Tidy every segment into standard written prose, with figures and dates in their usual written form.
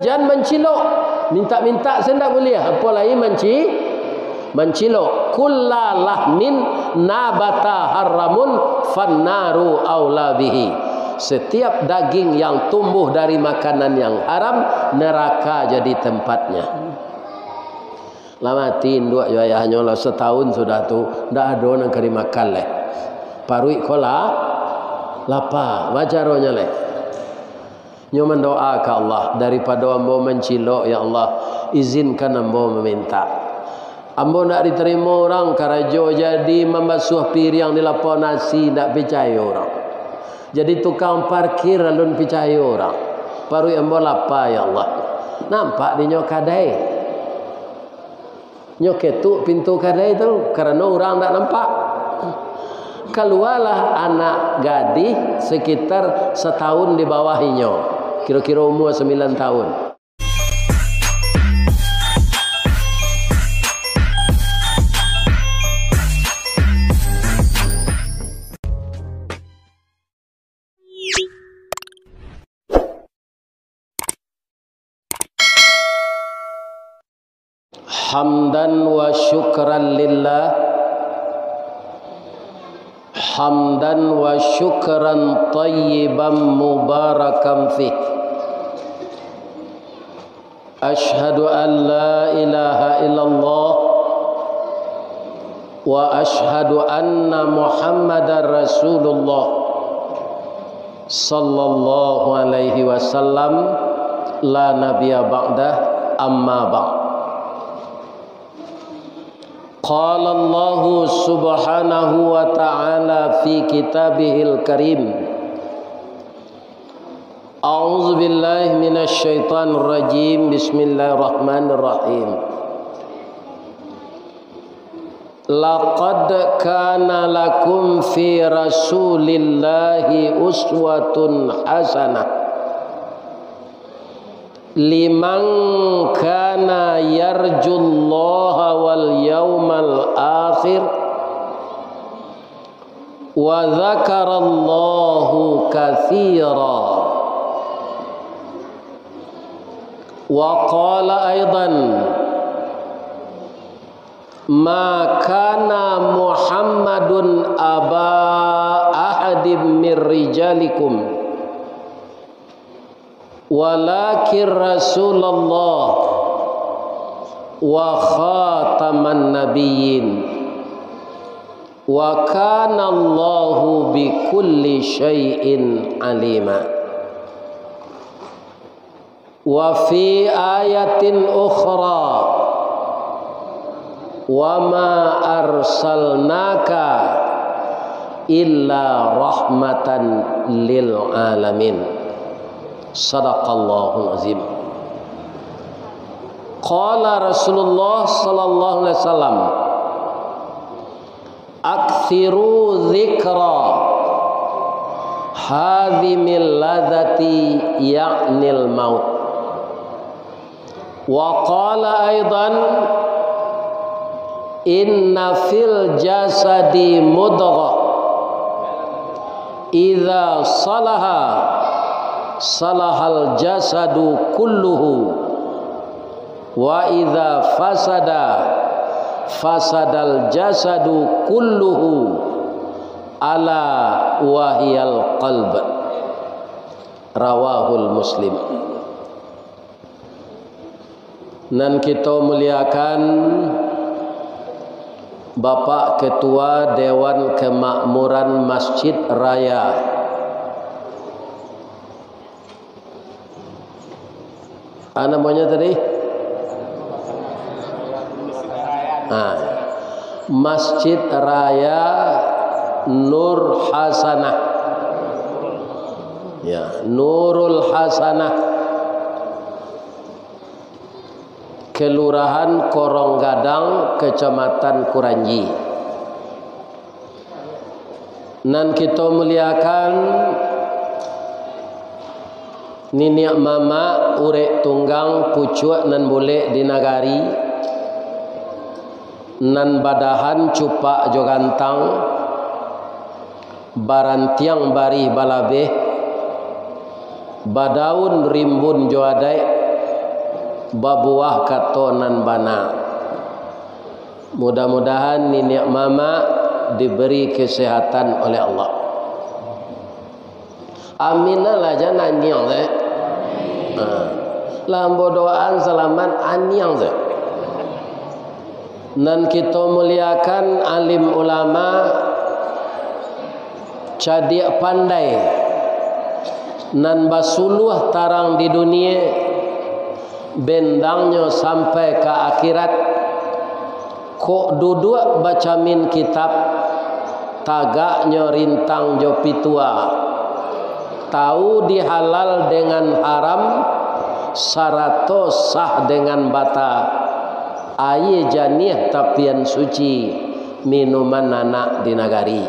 Jangan mencilok, minta-minta saya tak boleh. Apa lagi mencilok. Kullalahmin nabata haramun fannaru aula bihi. Setiap daging yang tumbuh dari makanan yang haram, neraka jadi tempatnya. Lamatin dua ayahnya lah setahun sudah tu, dah ada orang kari makan leh. Parui kola, lapar, wajaronya leh. Nyo mendoa ke Allah daripada ambo mencilok, ya Allah izinkan ambo meminta. Ambo nak diterima orang karajo jadi membasuh piring di lapor nasi, tak percaya orang. Jadi tukang parkir alun percaya orang. Parui ambo lapar, ya Allah. Nampak di nyo kadai. Nyo ketuk pintu kadai tu kerana orang tak nampak. Keluarlah anak gadis sekitar setahun di bawahnya. Kira-kira umur 9 tahun. Hamdan wa syukran lillah. Hamdan wa syukran tayyiban mubarakan fih. Ashhadu an la ilaha illallah wa ashhadu anna Muhammadar Rasulullah sallallahu alaihi wasallam la nabiyya ba'dah amma ba'd. Qala Allah subhanahu wa ta'ala fi kitabihil karim. A'udzu billahi minasy syaithanir rajim. Bismillahirrahmanirrahim. Laqad kana lakum fi Rasulillahi uswatun hasanah liman kana yarjullaha wal yawmal akhir wa dzakarallahu katsira. Wa qala aidan ma kana Muhammadun aba ahadim mir rijalikum walakin Rasulullah wa khataman nabiyyin wa kana Allahu bi kulli syai'in alima. Wa fi ayatin ukhra wa ma arsalnaka illa rahmatan lil alamin. Sadaqallahul azim. Qala Rasulullah sallallahu alaihi wasallam aktsiru dzikra hadhimil ladzati ya'nil maut. Wa qala aidan inna fil jasadi mudghah idza salaha salahal jasadu kulluhu wa idza fasada fasadal jasadu kulluhu ala wahiyal qalb. Rawahul Muslim. Dan kita muliakan Bapak Ketua Dewan Kemakmuran Masjid Raya apa namanya tadi? Masjid Raya Nur Hasanah. Ya, Nurul Hasanah. Kelurahan Koronggadang, Kecamatan Kuranji. Dan kita muliakan Niniak mama urek tunggang pucuk nan boleh di nagari nan badahan cupak jogantang barantiang bari balabeh badaun rimbun joadai babuah katonan bana. Mudah-mudahan nenek mama diberi kesehatan oleh Allah. Aminlah jangan anyang deh. Lambo doaan selamat anyang deh. Nan kita muliakan alim ulama cadia pandai nan basuluh tarang di dunia bendangnya sampai ke akhirat. Kok duduk baca min kitab tagaknya rintang jopi tua, tahu dihalal dengan haram, sarato sah dengan bata, aye janih tapian suci minuman anak di nagari.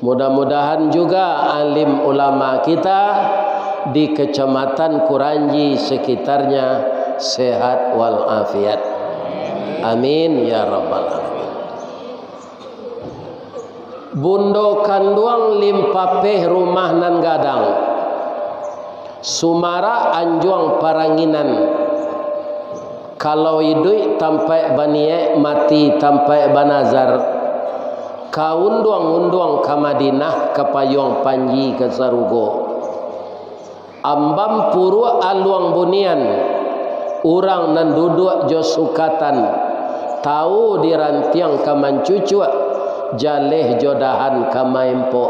Mudah-mudahan juga alim ulama kita di kecamatan Kuranji sekitarnya sehat walafiat. Amin ya rabbal alamin. Bundo kanduang limpapeh rumah nan gadang, sumara anjuang paranginan. Kalau idui tampai banie mati tampai banazar. Kaunduang-unduang ke Madinah ke payung panji ke Sarugo. Ambam puru aluang bunian, urang nan duduk jo sukatan. Tahu dirantiang ke mancucuk, jaleh jodahan ke maimpo.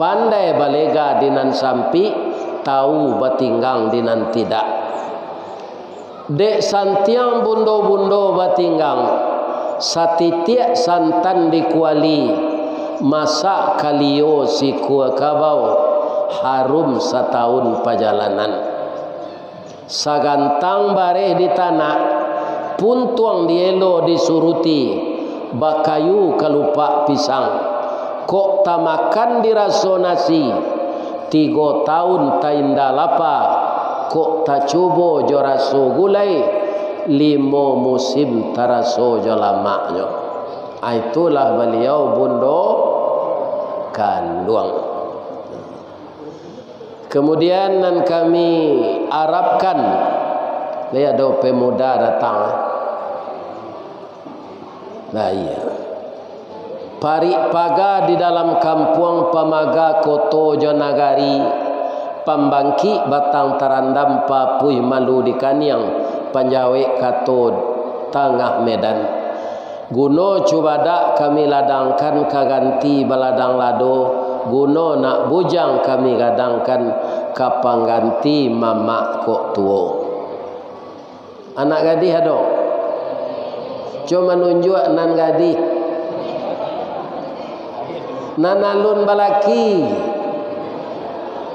Pandai balega dinan sampi, tahu batinggang dinan tidak. Dek santiang bundo-bundo batinggang, satitiak santan dikuali, masak kalio si kua kabau, harum setahun perjalanan. Sagantang bareh di tanah, puntuang dielo disuruti, bakayu kelupa pisang. Kok tamakan diraso nasi, 3 tahun tainda lapa. Kok tak coba joraso gulai, 5 musim taraso jolamaknya. Itulah beliau bundo kanduang. Kemudian nan kami harapkan lihat do pemuda datang. Nah iya. Parik paga di dalam kampung Pamaga Koto Jonagari, pambangki batang tarandam papui malu di Kaniang Panjawe Kato Tengah Medan. Guno cubada kami ladangkan kaganti baladang lado, guno nak bujang kami gadangkan kapangganti mama kok tuo. Anak gadih ada. Cuma nunjuk nan gadih. Nan alun balaki.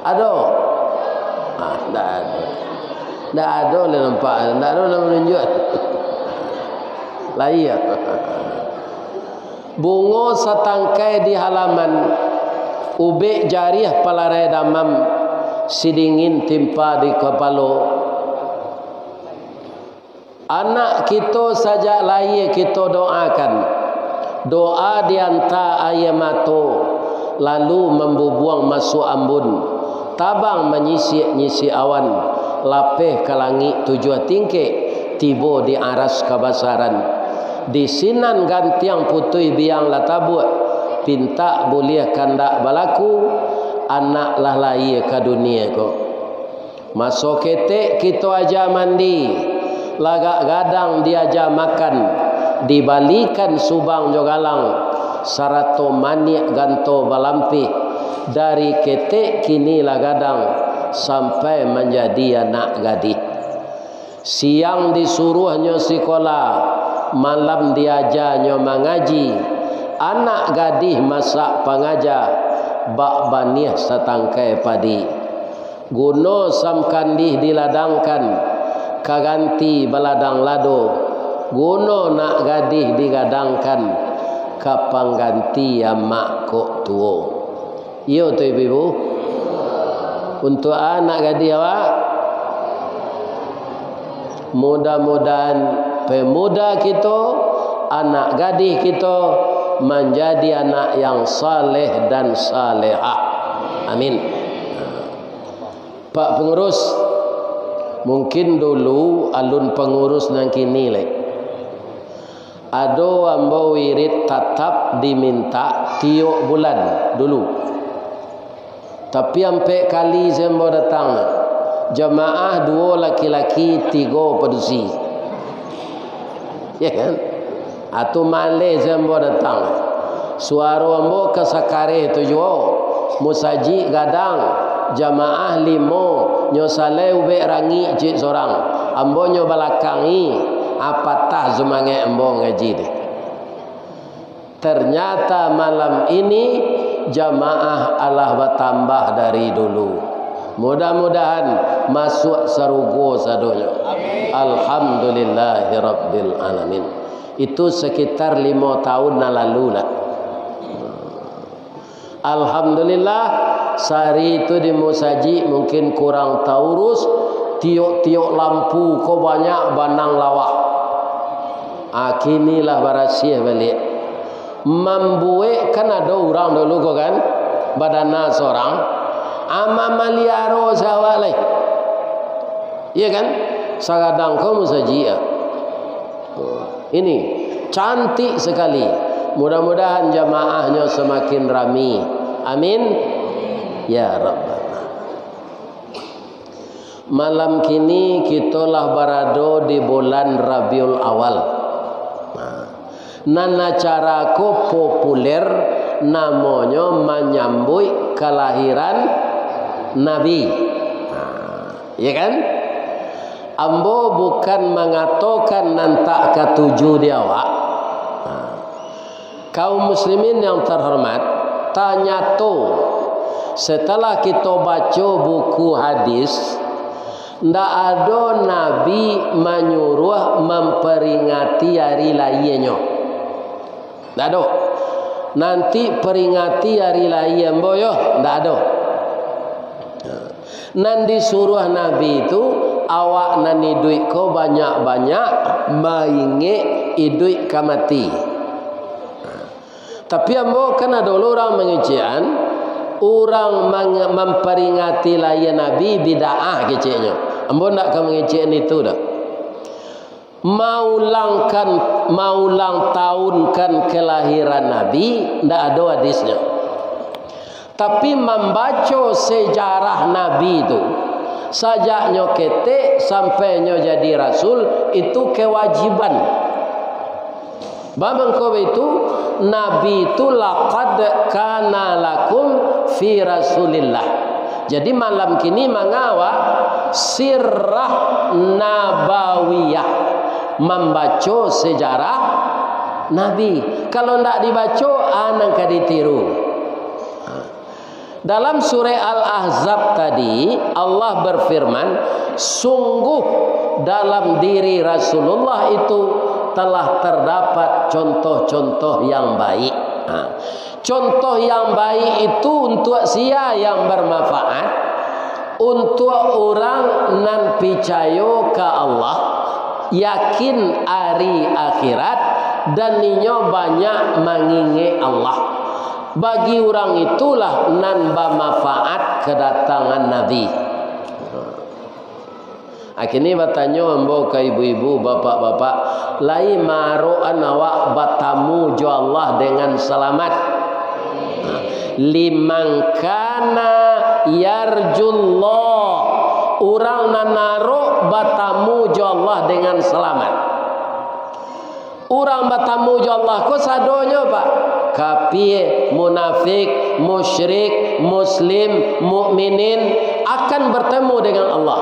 Ada. Tak ada. Tak ada lah nampak. Tak ada nak menunjuk. Lah iya. Bungo satangkai di halaman. Ubek jariah palarai damam. Sidingin timpa di kepala. Anak kita saja lahir kita doakan. Doa dianta ayamato, lalu membubuang masuk ambun. Tabang menyisi awan, lapeh ke langit 7 tingkik, tiba di aras kabasaran. Di sinan gantiang putui biang latabut, pinta boleh kandak balaku, anak lah lahir ke dunia ko. Masuk ketek kita aja mandi, lagak gadang diaja makan, dibalikan subang jogalang, sarato maniak ganto balampi, dari ketek kini lagadang sampai menjadi anak gadis. Siang disuruhnya sekolah, malam diajarnya mengaji. Anak gadis masak pengajar, bak banih setangkai padi. Guno samkandih diladangkan, kaganti baladang lado. Guno nak gadih digadangkan, kapang ganti amak kok tuo. Iyo tu ibu. Untuk anak gadih awak, mudah-mudahan pemuda kita, anak gadih kita menjadi anak yang saleh dan salehah. Amin. Pak pengurus, Mungkin dulu alun pengurus nang kini le. Ado ambo wirid tetap diminta tiok bulan dulu. Tapi sampai kali sembo datang jamaah 2 laki-laki 3 pedusi. Ya kan? Atau male sembo datang. Suara ambo kesakare tu jo. Musaji gadang jamaah 5 nyo sale ube rangi cik sorang. Ambo nyo balakangi apatah zumange ambo ngaji deh. Ternyata malam ini jamaah Allah bertambah dari dulu. Mudah-mudahan masuk sarugo sadonya. Alhamdulillahirabbil alamin. Itu sekitar 5 tahun lalu lah. Alhamdulillah sehari itu di Musaji mungkin kurang taurus tiok-tiok lampu ko banyak banang lawak. Akinilah barasia balik. Membuat kan ada orang dulu ko kan badana seorang ama maliaro sawalai. Iya kan? Sagadang ko Musaji ya. Ini cantik sekali. Mudah-mudahan jamaahnya semakin ramai. Amin. Ya Rabbana. Malam kini kitalah berada di bulan Rabiul Awal. Nana caraku populer namanya menyambut kelahiran Nabi. Ya kan? Ambo bukan mengatakan nantak ketujuh dia awak. Kaum muslimin yang terhormat, tanya tu setelah kita baca buku hadis, ndak ada Nabi menyuruh memperingati hari lahirnya. Ndak ada. Nanti peringati hari lahir boyo, ndak ada. Nan disuruh Nabi itu awak nani duit ko banyak-banyak mainge iduit kamati. Tapi ambo kan ada orang mengejian orang memperingati lahir Nabi bid'ah kecilnya. Ambo nak ke mengejian itu dah. Maulang tahunkan kelahiran Nabi ndak ada hadisnya. Tapi membaca sejarah Nabi itu sajaknya ketek sampainya jadi rasul itu kewajiban. Babang kau itu Nabi itu laqad kana lakum fi Rasulillah. Jadi malam kini mengawa sirrah nabawiyah, membaca sejarah Nabi. Kalau tidak dibaca anak ditiru. Dalam surah Al-Ahzab tadi Allah berfirman, sungguh dalam diri Rasulullah itu telah terdapat contoh-contoh yang baik. Contoh yang baik itu untuk sia yang bermanfaat, untuk orang nan percaya ke Allah, yakin hari akhirat, dan ninyo banyak mengingat Allah. Bagi orang itulah nan bermanfaat kedatangan Nabi. Akhirnya bertanya ambo ke ibu-ibu, bapak-bapak, lai maru'an awak batamu jo Allah dengan selamat. Liman kana yarjullah, orang nanaro batamu jo Allah dengan selamat. Orang batamu jo Allah ko sadonya Pak? Kafir, munafik, musyrik, muslim, mukminin akan bertemu dengan Allah.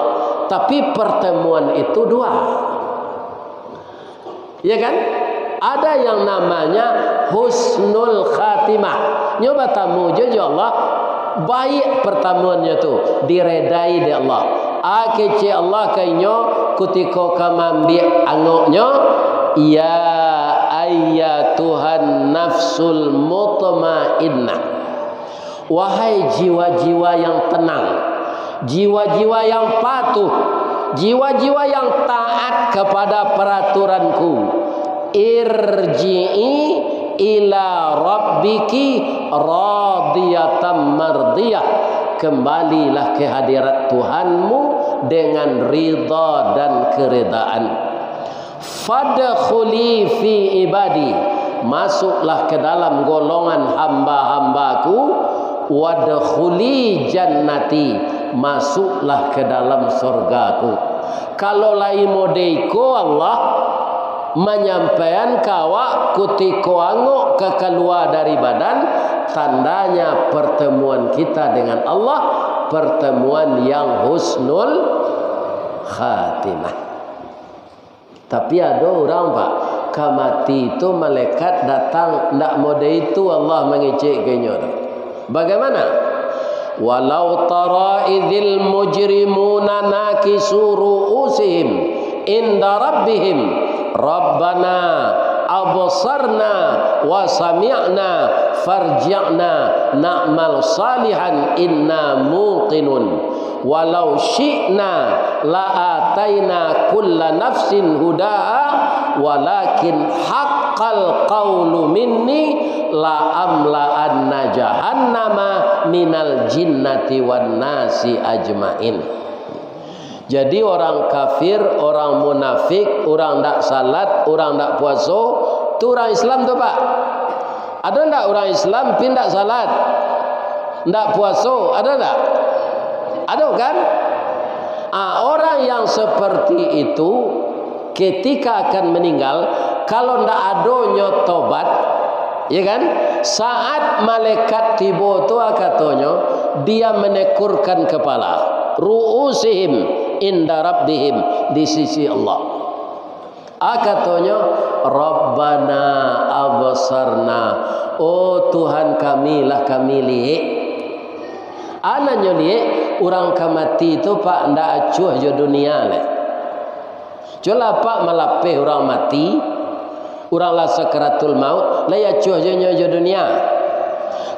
Tapi pertemuan itu 2. Ya kan? Ada yang namanya husnul khatimah. Nyoba tamu je Allah baik pertemuannya tu, diredai di Allah. Akece Allah kainyo ketika kamambi angoknya, ya ayyatuhan nafsul mutmainnah. Wahai jiwa-jiwa yang tenang, jiwa-jiwa yang patuh, jiwa-jiwa yang taat kepada peraturanku, irji'i ila rabbiki radiyatan mardiyah, kembalilah ke hadirat Tuhanmu dengan ridha dan keredaan. Fadkhuli fi ibadi, masuklah ke dalam golongan hamba-hambaku. Wadkhuli jannati, masuklah ke dalam surgaku. Kalau lai modeko Allah menyampaikan kawa kutiko angok ke keluar dari badan, tandanya pertemuan kita dengan Allah pertemuan yang husnul khatimah. Tapi ada orang pak kamati itu malaikat datang ndak mode itu Allah mengecek kenyo. Bagaimana? Walau tara idzil mujrimuna nakisu ru'usihim inda rabbihim rabbana absarna wa sami'na farji'na na'mal salihan inna muqinun walau syi'na la'ataina kulla nafsin hudaha walakin haqqal qawlu minni la'amla'anna jahannama minal jinnati wan nasi ajmain. Jadi orang kafir, orang munafik, orang tak salat, orang tak puasa, itu orang Islam tu pak. Ada tak orang Islam pindah salat, tak puasa, ada tak? Ada kan? Orang yang seperti itu ketika akan meninggal, kalau tak adanya tobat, ya kan? Saat malaikat tiba tu katanya dia menekurkan kepala, ru'usihim inda rabbihim, di sisi Allah. Katanya Rabbana absarna, oh Tuhan kami lah kami lihat. Anaknya lihat orang kamati itu pak ndak acuh je dunia le. Jola pak malapeh orang mati, orang lah sakaratul maut, lah acuh je dunia.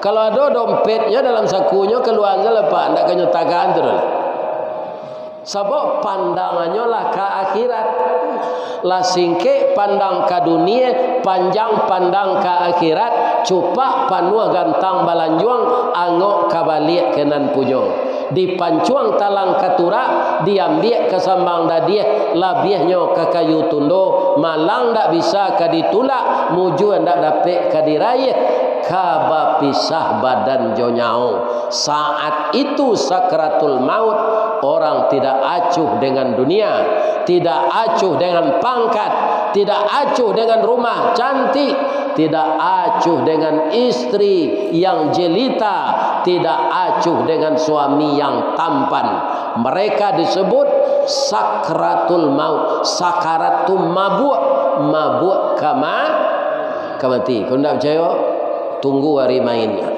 Kalau ada dompetnya dalam sakunya keluar je lah pak ndak kenyatakan tu lah. Sebab pandangannya lah ke akhirat. Lah singke pandang ke dunia, panjang pandang ke akhirat, cupak panuh gantang balanjuang, angok kabalik kenan punyong. Dipancuang talang katura, diambil ke sambang dadiah, labiahnya ke kayu tundo, malang tak bisa ke ditulak, muju ndak dapat ke diraih, kaba pisah badan jonyao. Saat itu sakratul maut, orang tidak acuh dengan dunia, tidak acuh dengan pangkat, tidak acuh dengan rumah cantik, tidak acuh dengan istri yang jelita, tidak acuh dengan suami yang tampan. Mereka disebut sakratul maut. Sakarat tu mabuk, mabuk kamati. Kalau tidak percaya, tunggu hari mainnya.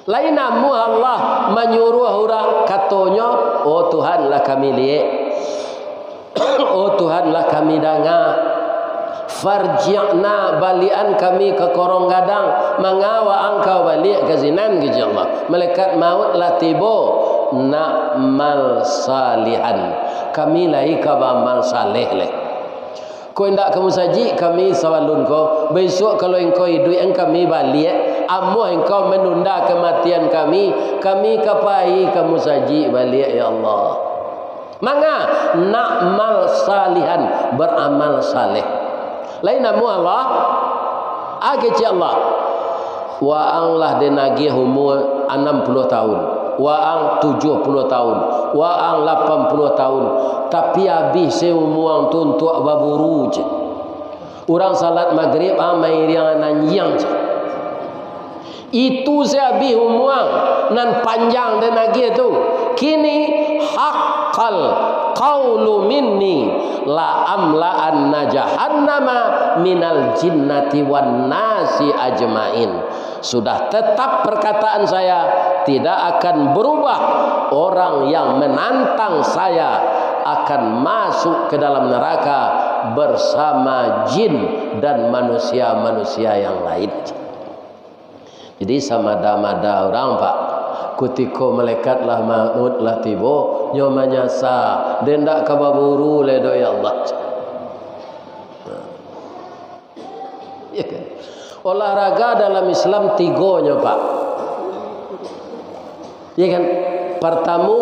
Lain namu Allah menyuruh orang katanya, oh Tuhanlah kami lihat, oh Tuhanlah kami dengar, farji'na balian kami ke korong gadang, mengawa engkau balik ke zinan ke Allah. Malaikat maut lah tiba, na'mal salihan, kami lai ka amal saleh leh. Kau hendak kamu saji kami sawalun kau. Besok kalau engkau hidup yang kami balik, amuh engkau menunda kematian kami, kami kapai kamu saji balik ya Allah. Manga na'mal salihan, beramal saleh. Lain namu Allah, ageci Allah. Wa ang lah denagi umur 60 tahun. Wa ang 70 tahun, wa ang 80 tahun, tapi habis seumuang tuntuk baburu je. Orang salat maghrib mai riang nanjang je. Itu saya habis umuang nan panjang dan lagi tu. Kini haqqal qawlu minni la amla'anna jahannama minal jinnati wan nasi ajmain. Sudah tetap perkataan saya, tidak akan berubah. Orang yang menantang saya akan masuk ke dalam neraka bersama jin dan manusia-manusia yang lain. Jadi samada-mada orang pak, kutiko malaikat lah maut lah tibo, nyomanya sa, dendak kababuru ledo ya Allah. Ya kan? Olahraga dalam Islam tigonya pak. Ya kan? Pertamu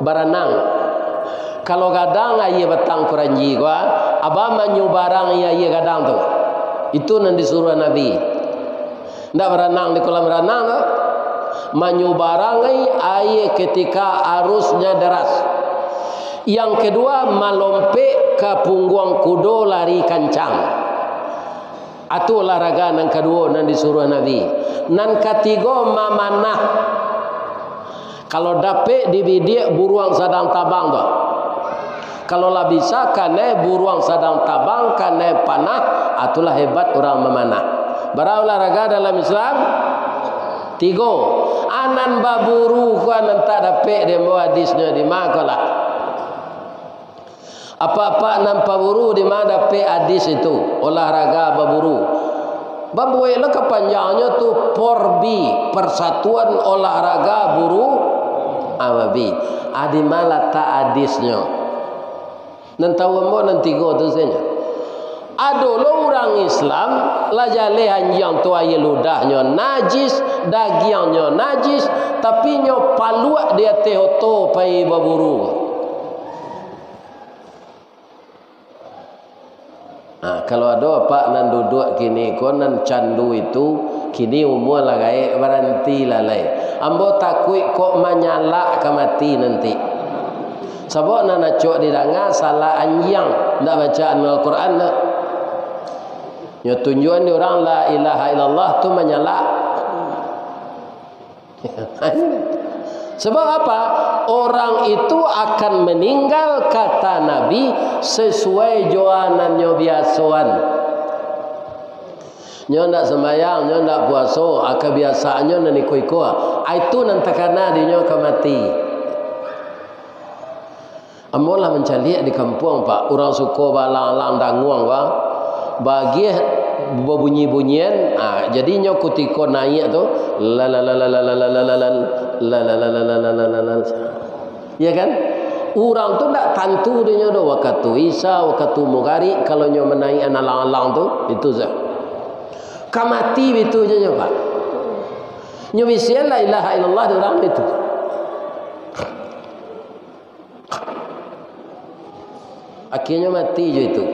berenang. Kalau gadang ayah batang kuranji gua, abah manyu barang ayah gadang tu. Itu yang disuruh Nabi. Ndak berenang di kolam renang tu. Manyu barang ayah ketika arusnya deras. Yang kedua melompat ke punggung kuda lari kencang. Itu olahraga yang kedua yang disuruh Nabi. Yang ketiga memanah. Kalau dapat dibidik buruang sedang tabang tu. Kalau lah bisa kane buruang sedang tabang kane panah, itulah hebat orang memanah. Berapa olahraga dalam Islam? 3. Anan baburu kan tak dapat demo hadisnya di makalah. Apa-apa nampak buru di mana dapat hadis itu olahraga baburu. Babuai lah kepanjangnya tu Porbi, Persatuan Olahraga Buru Awabi. Adi malah tak hadisnya. Nan tahu mo nan 3 tu saja. Ado lo orang Islam la jale anjang tu aye ludahnya najis, dagingnya najis, tapi nyo paluak dia tehoto pai baburu. Kalau ada apa nan duduk kini ko nan candu itu kini umur lah gai berhenti lalai. Ambo takut kok menyala ke mati nanti. Sebab nak cok di danga salah anjang ndak bacaan Al-Quran nak. Nyo tunjuan di orang la ilaha illallah tu menyala. Sebab apa? Orang itu akan meninggal kata Nabi sesuai joanannya biasaan. Nyo ndak sembahyang, nyo ndak puasa, kebiasaannya nan iko-iko. Itu nan takana dinyo ke mati. Amolah mencaliak di kampung Pak, orang suka balang-lang danguang Pak. Bagi berbunyi-bunyian, jadi nyo ketika naik tu la la la la la la la la la la la. Ya kan? Orang tu tak tentu dia do waktu Isa, waktu Mugari kalau nyo menaik alang-alang tu itu sah. Kamati itu je Pak. Nyo bisian la ilaha illallah di orang itu. Akhirnya mati je itu.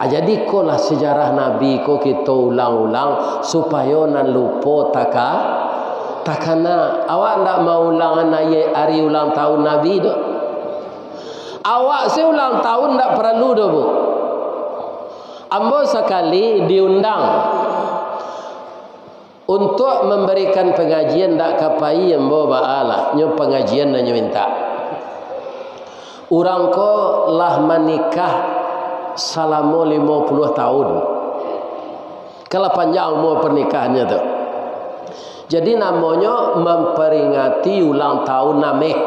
Jadi kolah sejarah Nabi ko kita ulang-ulang supaya nan lupa takana. Awak ndak mau ulangan hari ulang tahun Nabi tu. Awak seulang tahun ndak perlu dah Bu. Ambo sekali diundang untuk memberikan pengajian ndak kapai ambo baalah nyo pengajian nyo minta. Orang ko lah menikah selama 50 tahun. Kalau panjang umur pernikahannya tu. Jadi namanya memperingati ulang tahun nameh.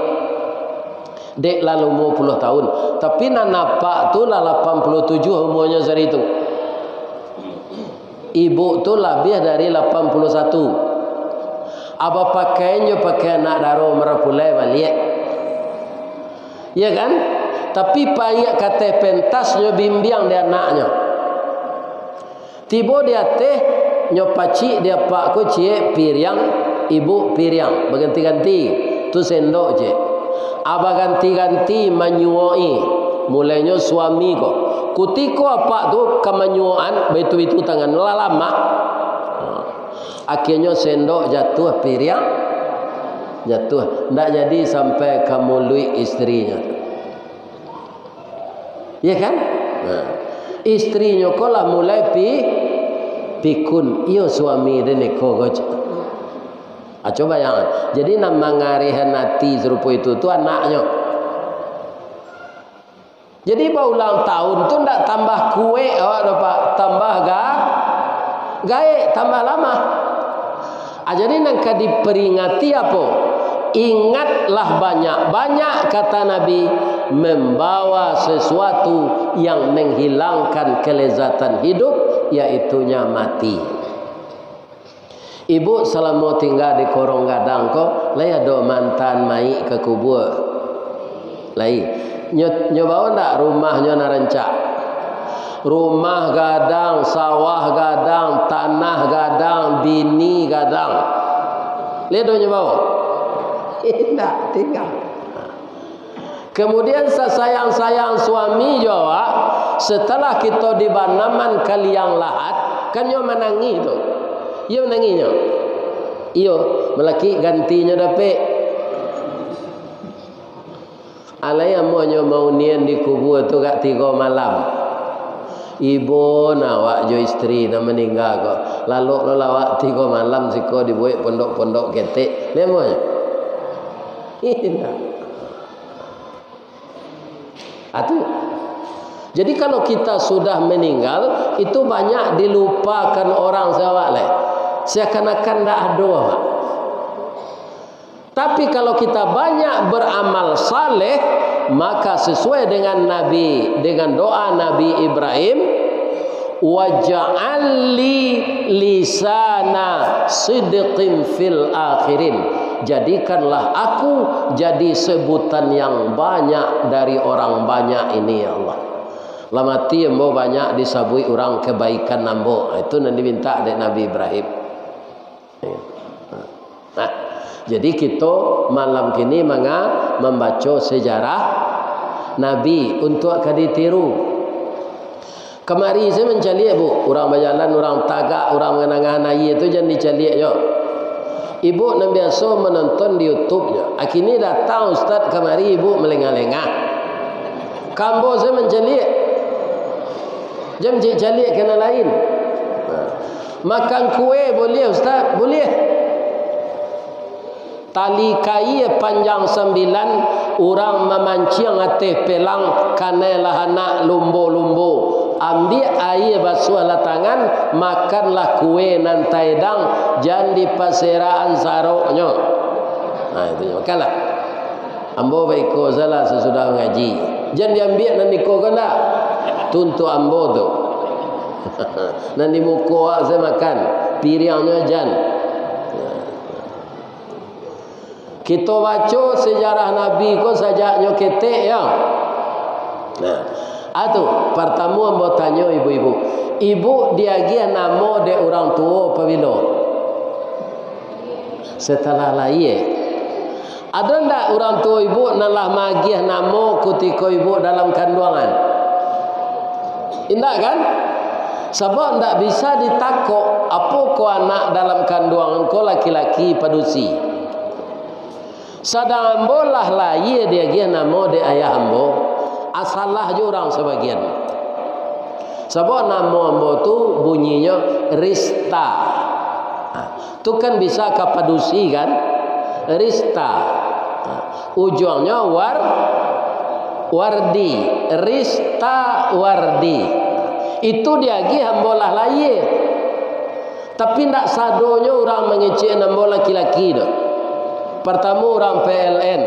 Dek lalu umur 10 tahun. Tapi nak napak tu lah 87 umurnya dari itu. Ibu tu lebih dari 81. Apa pakainya pakai anak daro merapulai balik. Ya kan? Tapi payah kata pentasnya bimbiang dia anaknya. Tiba dia teh nyopaci dia pak ko cie piriang, ibu piriang, berganti-ganti. Tu sendok je. Aba ganti-ganti menyuai. Mulainya suami ko. Kutiko apa tu kemanyuan betu-betu tangan lama. Akhirnya sendok jatuh piriang. Jatuh. Tak jadi sampai ke mulut istrinya. Ya kan? Istrinya ko lah mulai pikun. Iyo suami dia neko goj. Coba yang. Jadi nama ngarihan hati serupa itu tu anaknya. Jadi ulang tahun tu ndak tambah kue awak dapat tambah gae tambah lama. Jadi nak diperingati apa? Ingatlah banyak-banyak kata Nabi membawa sesuatu yang menghilangkan kelezatan hidup, yaitunya mati. Ibu selama tinggal di korong gadang ko, lai ada mantan mai ke kubur. Lai nyoba ndak rumahnya narancak. Rumah gadang, sawah gadang, tanah gadang, bini gadang. Lihat doanya bawa. Tidak, tinggal. Kemudian sayang-sayang suami jawa, setelah kita di banaman kaliang lahat, kan yo menangi tu. Yo menanginya. Iyo, melaki gantinya dapat. Alai amonyo mau nian di kubur tu kat 3 malam. Ibu nawak jo isteri nak meninggal ko. Lalu lawak 3 malam siko dibuat pondok-pondok ketek. Lemonya. Ini. Atu. Jadi kalau kita sudah meninggal, itu banyak dilupakan orang sawak le. Seakan-akan tak ada. Tapi kalau kita banyak beramal saleh, maka sesuai dengan doa Nabi Ibrahim, waj'alli lisana sidqin fil akhirin. Jadikanlah aku jadi sebutan yang banyak dari orang banyak ini ya Allah. Lamati ambo banyak disabui orang kebaikan ambo. Itu yang diminta dari Nabi Ibrahim. Nah, jadi kita malam kini membaca sejarah Nabi untuk ditiru. Kemari saya mencaliak bu, orang berjalan, orang tagak, orang mengenang air itu jangan dicaliak yo. Ibu yang biasa menonton di YouTube-nya. Akhirnya datang Ustaz kemari ibu melengah-lengah. Kambo saya mencaliak. Jam caliak kena lain. Makan kue boleh Ustaz? Boleh. Tali kai panjang 9, orang memancing atas pelang kanelah anak lumbu-lumbu. Ambil air basuh lah tangan, makanlah kue nan taidang, jangan di paseraan saroknya. Nah itu makanlah. Ambo baiko salah sesudah ngaji. Jangan diambil nan niko kena. Tuntu ambo tu. Nan di muka saya makan, piringnya jangan. Kita baca sejarah Nabi ko sajaknya ketek ya. Nah, atu pertama ambo tanya ibu-ibu. Ibu diagia nama de orang tua pabilo. Setelah lahir. Ada ndak orang tua ibu nalah magiah nama ketika ibu dalam kandungan? Indak kan? Sebab ndak bisa ditakok apa ko anak dalam kandungan ko laki-laki padusi. Sadang ambo lah lahir dia dia nama de ayah ambo, asalah je orang sebagian. Sebab nama ambo tu bunyinya Rista. Tu kan bisa kapadusi kan? Rista. Ujungnya Wardi. Rista Wardi. Itu dia gi ambo lah lahir. Tapi ndak sadonya orang mengecek ambo laki-laki dah. Pertama orang PLN,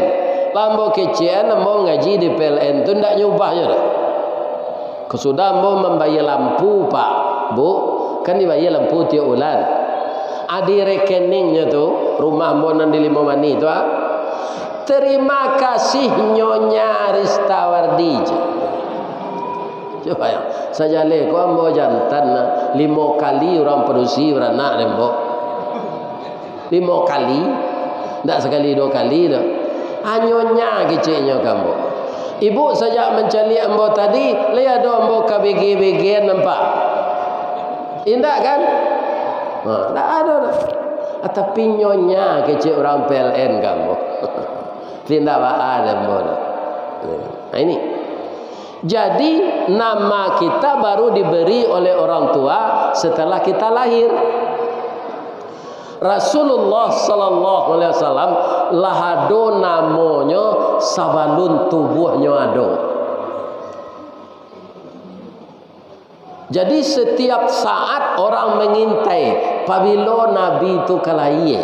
lambo kecian ambo ngaji di PLN tu ndak nyubahnya dah. Kesudah ambo membayar lampu pak, bu, kan dibayar lampu tiap bulan. Adi rekeningnya tu rumah ambo nan di 5 mani tu ah. Terima kasih Nyonya Ristawardi. Coba ya, saja le ko ambo jantan 5 kali orang produksi beranak ambo. 5 kali. Tak sekali 2 kali dah. Anyonya kecilnya kamu. Ibu saja mencari ambo tadi, lihat do ambo KBG nampak. Indah kan? Tak ada dah. Tapi nyonya kecil orang PLN kamu. Tidak ada ambo dah. Nah ini. Jadi nama kita baru diberi oleh orang tua setelah kita lahir. Rasulullah sallallahu alaihi wasallam lahado namanya sabalun tubuhnya ado. Jadi setiap saat orang mengintai pabilo Nabi itu kalaiye.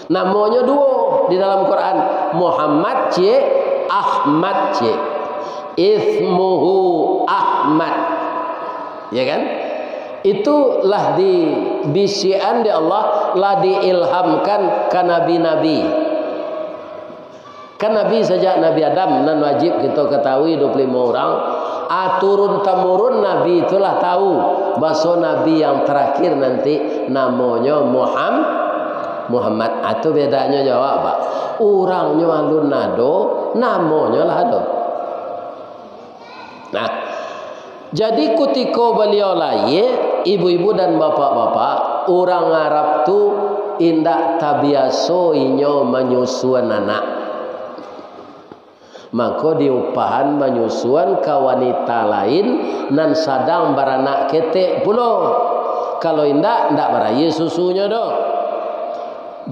Namanya 2 di dalam Quran, Muhammad c, Ahmad c. Ismuhu Ahmad. Ya kan? Itulah di bisian di Allah lah diilhamkan ke nabi-nabi. Kan nabi sejak Nabi Adam nan wajib kita ketahui 25 orang. Turun temurun Nabi itulah tahu bahasa Nabi yang terakhir nanti namanya Muhammad. Itu bedanya jawab Pak. Orangnya alun nado, namanya lah ada. Nah, jadi ketika beliau lahir, ibu-ibu dan bapak-bapak, orang Arab tu indak tabiaso inyo menyusuan anak. Maka diupahan menyusuan ke wanita lain nan sadang beranak ketek pula. Kalau indak beraya susunya doh.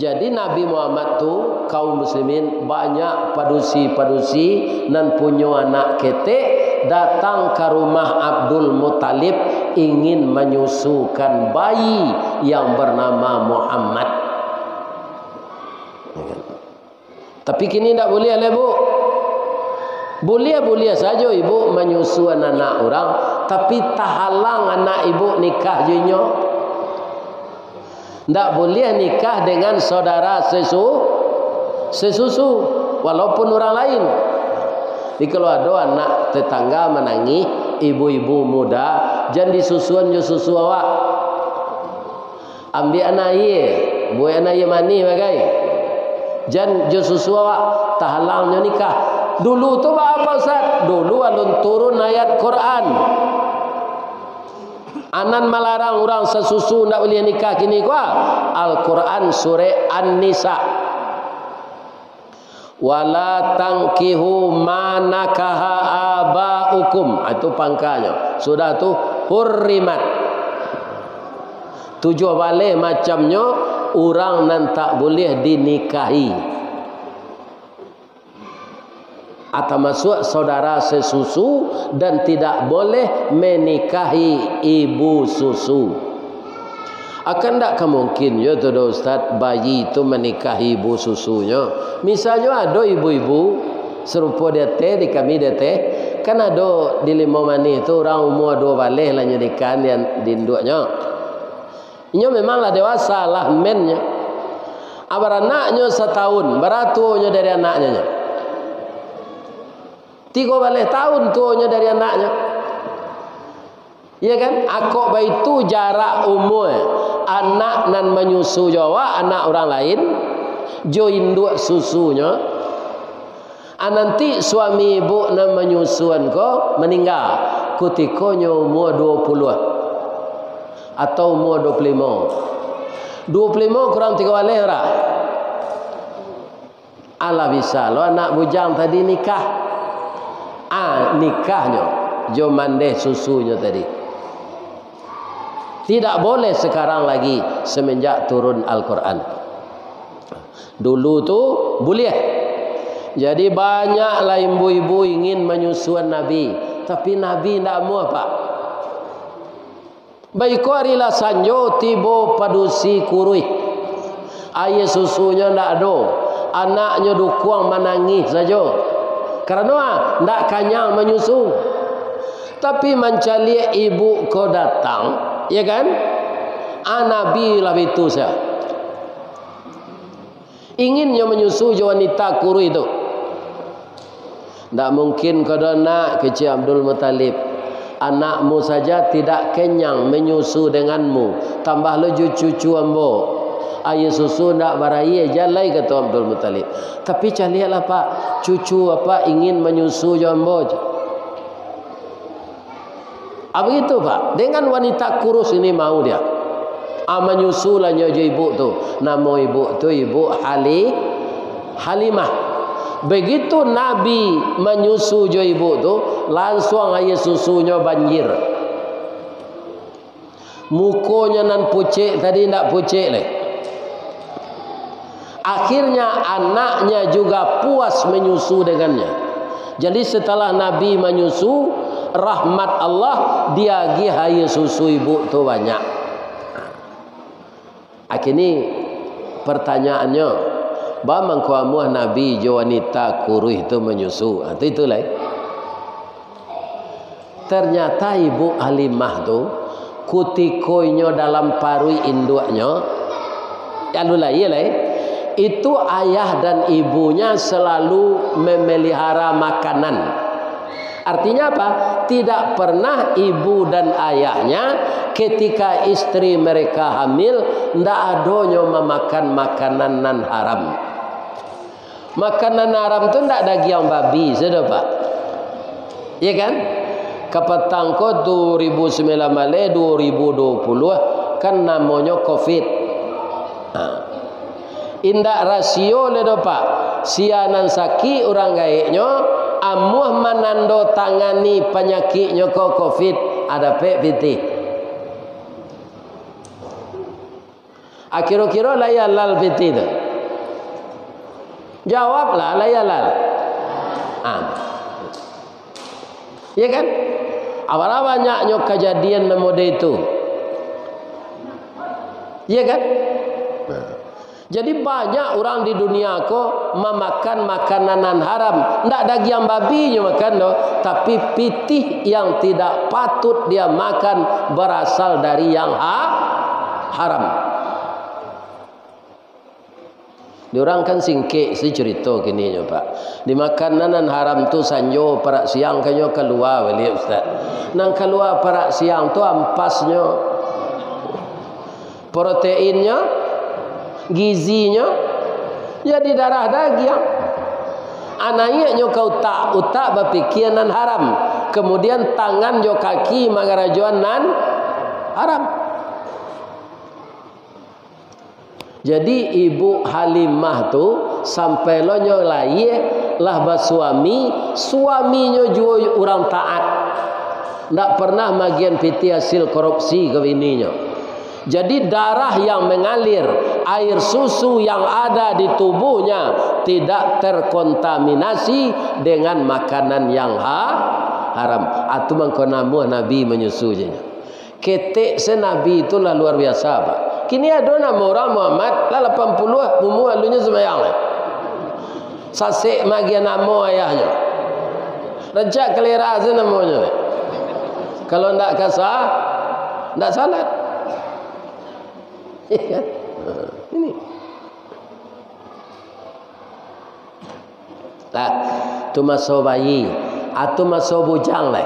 Jadi Nabi Muhammad tu kaum muslimin banyak padusi-padusi nan punya anak ketek datang ke rumah Abdul Muttalib ingin menyusukan bayi yang bernama Muhammad. Tapi kini tidak boleh lah bu. Boleh saja ibu menyusuan anak orang, tapi tak halang anak ibu nikah jenyo. Tak boleh nikah dengan saudara sesusu walaupun orang lain. Jadi kalau ada anak tetangga menangis, ibu-ibu muda, jangan disusuan je susu awak. Ambil anak ye, buat anak ye mani bagai. Jangan je susu awak, tak halangnya nikah. Dulu tu apa Ustaz? Dulu alun turun ayat Quran. Anan melarang orang sesusu nak boleh nikah kini kuah. Al-Quran surah An-Nisa. Wala tankihu ma nakaha abaukum. Itu pangkanya. Sudah tu hurrimat. Tujuh balik macamnya orang nan tak boleh dinikahi. Atau masuk saudara sesusu dan tidak boleh menikahi ibu susu. Akan tak mungkin ya tu Ustaz bayi itu menikahi ibu susunya. Misalnya ada ibu-ibu serupa dia teh di kami dia teh kan ada di Limau Manis tu orang umur 2 balik lah nikah yang dinduknya. Ini memanglah dewasa lah mennya. Abar anaknya setahun, beratunya dari anaknya. 3 balik tahun tuanya dari anaknya. Ya kan? Akok bayi itu jarak umur anak nan menyusu Jawa, anak orang lain jo induk susunya. Nanti suami ibu nan menyusuan ko meninggal ketika umur 20 atau umur 25. 25 kurang 3 balik ora. Ala bisa lo anak bujang tadi nikah. Nikahnya jo mandeh susunya tadi. Tidak boleh sekarang lagi semenjak turun Al-Quran. Dulu tu boleh. Jadi banyaklah ibu-ibu ingin menyusuan Nabi, tapi Nabi tidak mau apa. Baik arilah sanjo tibo padusi kurui. Ayah susunya tidak ada. Anaknya dukuang menangis saja. Karena tidak kanyang menyusu. Tapi mencari ibu kau datang, ya kan? Nabi lah itu saya. Inginnya menyusu wanita kuru itu. Tak mungkin kau nak kecil Abdul Muttalib. Anakmu saja tidak kenyang menyusu denganmu. Tambah lagi cucu ambo. Ayah susu nak baraya jalai kata Abdul Muttalib. Tapi calilah Pak, cucu apa ingin menyusu ambo. Begitu Pak. Dengan wanita kurus ini mau dia. Menyusulanya ibu tu. Nama ibu tu ibu Halimah. Begitu Nabi menyusu ibu tu, langsung ayah susunya banjir. Mukonya nan pucik tadi tidak pucik leh. Akhirnya anaknya juga puas menyusu dengannya. Jadi setelah Nabi menyusu, rahmat Allah dia gihaya susu ibu tu banyak. Akhirnya pertanyaannya, bagaimana kamu Nabi jo wanita kuruh itu menyusu? Itulah. Ternyata ibu Halimah tu kutikonya dalam parui induknya, alulah iyalah. Itu ayah dan ibunya selalu memelihara makanan. Artinya apa? Tidak pernah ibu dan ayahnya ketika istri mereka hamil ndak adonyo memakan makanan nan haram. Makanan haram tu ndak daging babi, sudah Pak. Iya kan? Kapatang ko 2019 2020 kan namanya Covid. Indak rasio le do Pak. Sianan sakit orang gaeknya amuh manando tangani penyakitnya ko Covid ada PPT. Akhir-akhir layalal PT tu. Jawablah layalal. Ya kan? Awal banyaknya kejadian model itu. Ya kan? Jadi banyak orang di dunia ko memakan makanan haram. Ndak daging babi je makan doh, tapi pitih yang tidak patut dia makan berasal dari yang haram. Diorang kan singkek si cerita gini je Pak. Di makanan haram tu sanjo parak siang kanyo keluar beli Ustaz. Nang keluar parak siang tu ampasnya, proteinnya, gizinya jadi darah daging. Anaknya kau tak berpikir nan haram. Kemudian tangan jo kaki magarajuan nan haram. Jadi ibu Halimah tu sampai lo nyolai lah bersuami, suaminya juga orang taat. Tak pernah magian piti hasil korupsi ke bininya. Jadi darah yang mengalir, air susu yang ada di tubuhnya tidak terkontaminasi dengan makanan yang haram. Atau mengkonamu Nabi menyusunya. Ketek senabi itulah luar biasa Pak. Kini ada nama orang Muhammad lah 80 umur alunya semayang. Sasek magian nama ayahnya. Rejak kelera tu namanya. Kalau ndak kasar, ndak salat. Ini. Tak, tu masuk bayi, atau masuk bujang lah.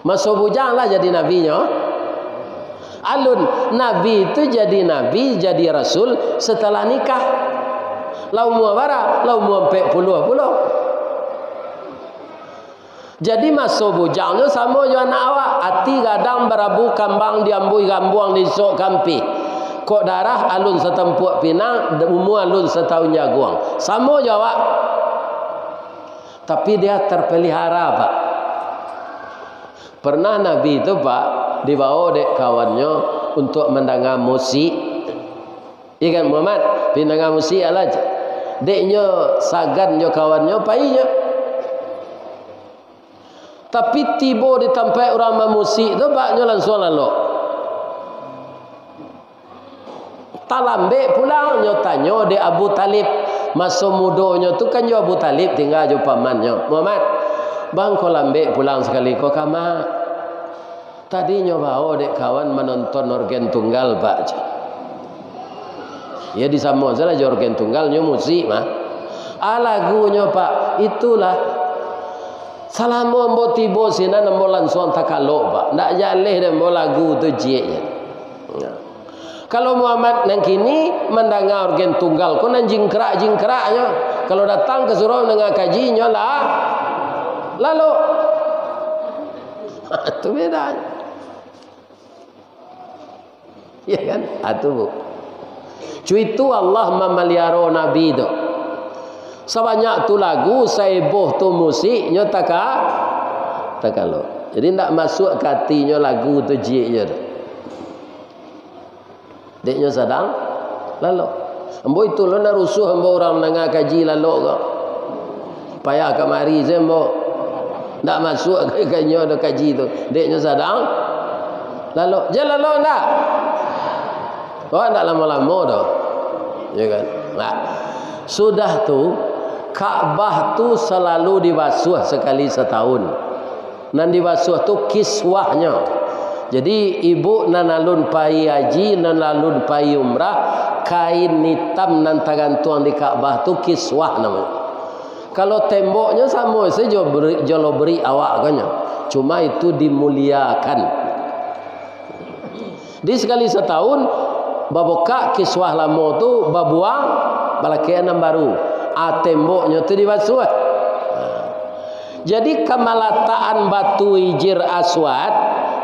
Masuk bujang lah jadi nabinya. Alun Nabi itu jadi Nabi, jadi Rasul setelah nikah. Lau mua bara, lau mua 40 puluh. Jadi masuk bujangnya sama jo anak awak. Ati gadang berabu kambang diambui gambuang di sok kampi. Kok darah alun setempuk pinang, umur alun setahun jaguang. Sama jo awak. Tapi dia terpelihara Pak. Pernah Nabi itu Pak dibawa dek kawannya untuk mendengar musik. Iya kan Muhammad mendengar musik alaj. Deknya sagan jo kawannya painya. Tapi tiba di tempat orang memusik tu baknya langsung lalu. Talambe pulang nyo tanya de Abu Talib. Masa mudanya tu kan jo Abu Talib tinggal jo pamannya. Muhammad, bang kau lambe pulang sekali kau kamar. Tadi nyoba dek kawan menonton organ tunggal Pak. Ya di sama salah organ tunggal nyo musik mah. Lagunya Pak itulah Salamu ambo tibo sina nambo langsung takalo Pak. Ndak jaleh nambo lagu tu jeknya. Kalau Muhammad nang kini mendengar organ tunggal ko nang jingkrak-jingkraknya. Kalau datang ke surau dengan kajinya lah. Lalu itu beda. Ya kan? Atu. Cuitu Allah memelihara Nabi tu. Sebanyak tu lagu, saiboh tu musiknya takalo. Jadi tak masuk ke hatinya lagu tu jiknya tu. Deknya sedang lalu. Ambo itu lo nak rusuh ambo orang mendengar kaji lalu ke. Payah kemari sembo. Tak masuk ke kanya ada kaji tu. Deknya sedang lalu. Jangan lalu tak. Oh tak lama-lama dah. Ya kan? Nah, sudah tu Kaabah tu selalu dibasuh sekali setahun. Dan dibasuh tu kiswahnya. Jadi ibu nanalun pai haji, nanalun pai umrah, kain hitam nan tergantung di Kaabah tu kiswah namanya. Kalau temboknya sama saja jolo beri awak kanya. Cuma itu dimuliakan. Di sekali setahun babuka kiswah lama tu babuang balakian baru. Temboknya tu dibasuh. Jadi kemalataan batu hijir aswad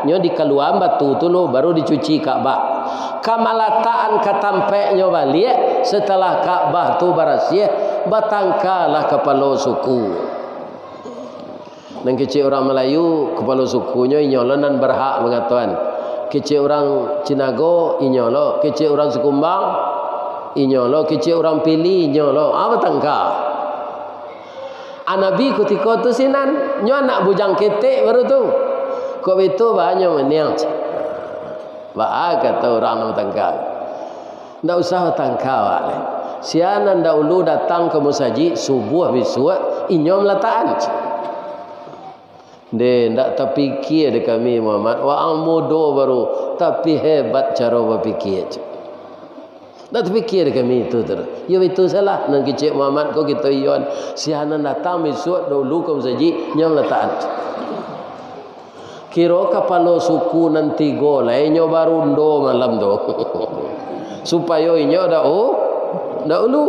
nyo dikeluar batu tu lo baru dicuci Ka'bah. Kamalataan katampeknya balik setelah Ka'bah tu barasih batangkalah kepala suku. Dan kecil orang Melayu kepala sukunya inyolonan berhak mengatakan. Kecil orang Cinago inyolo, kecil orang Sekumbang inyolo, kecil orang Pili inyolo. Batangka. Nabi ketika tu sinan nyo anak bujang ketek baru tu. Kok itu banyak meniang. Ba kata orang nak tangkal. Ndak usah tangkal wale. Sianan dahulu datang ke masjid subuh besok inyom lataan. De ndak terfikir de kami Muhammad wa mudo baru tapi hebat cara berfikir. Ndak terfikir kami itu terus. Ya itu salah nang kecik Muhammad kau kita ion sianan datang besok dahulu ke masjid inyom lataan. Kira kepala suku nanti golai nyo baru ndo malam tu. Supaya inyo dak ulu.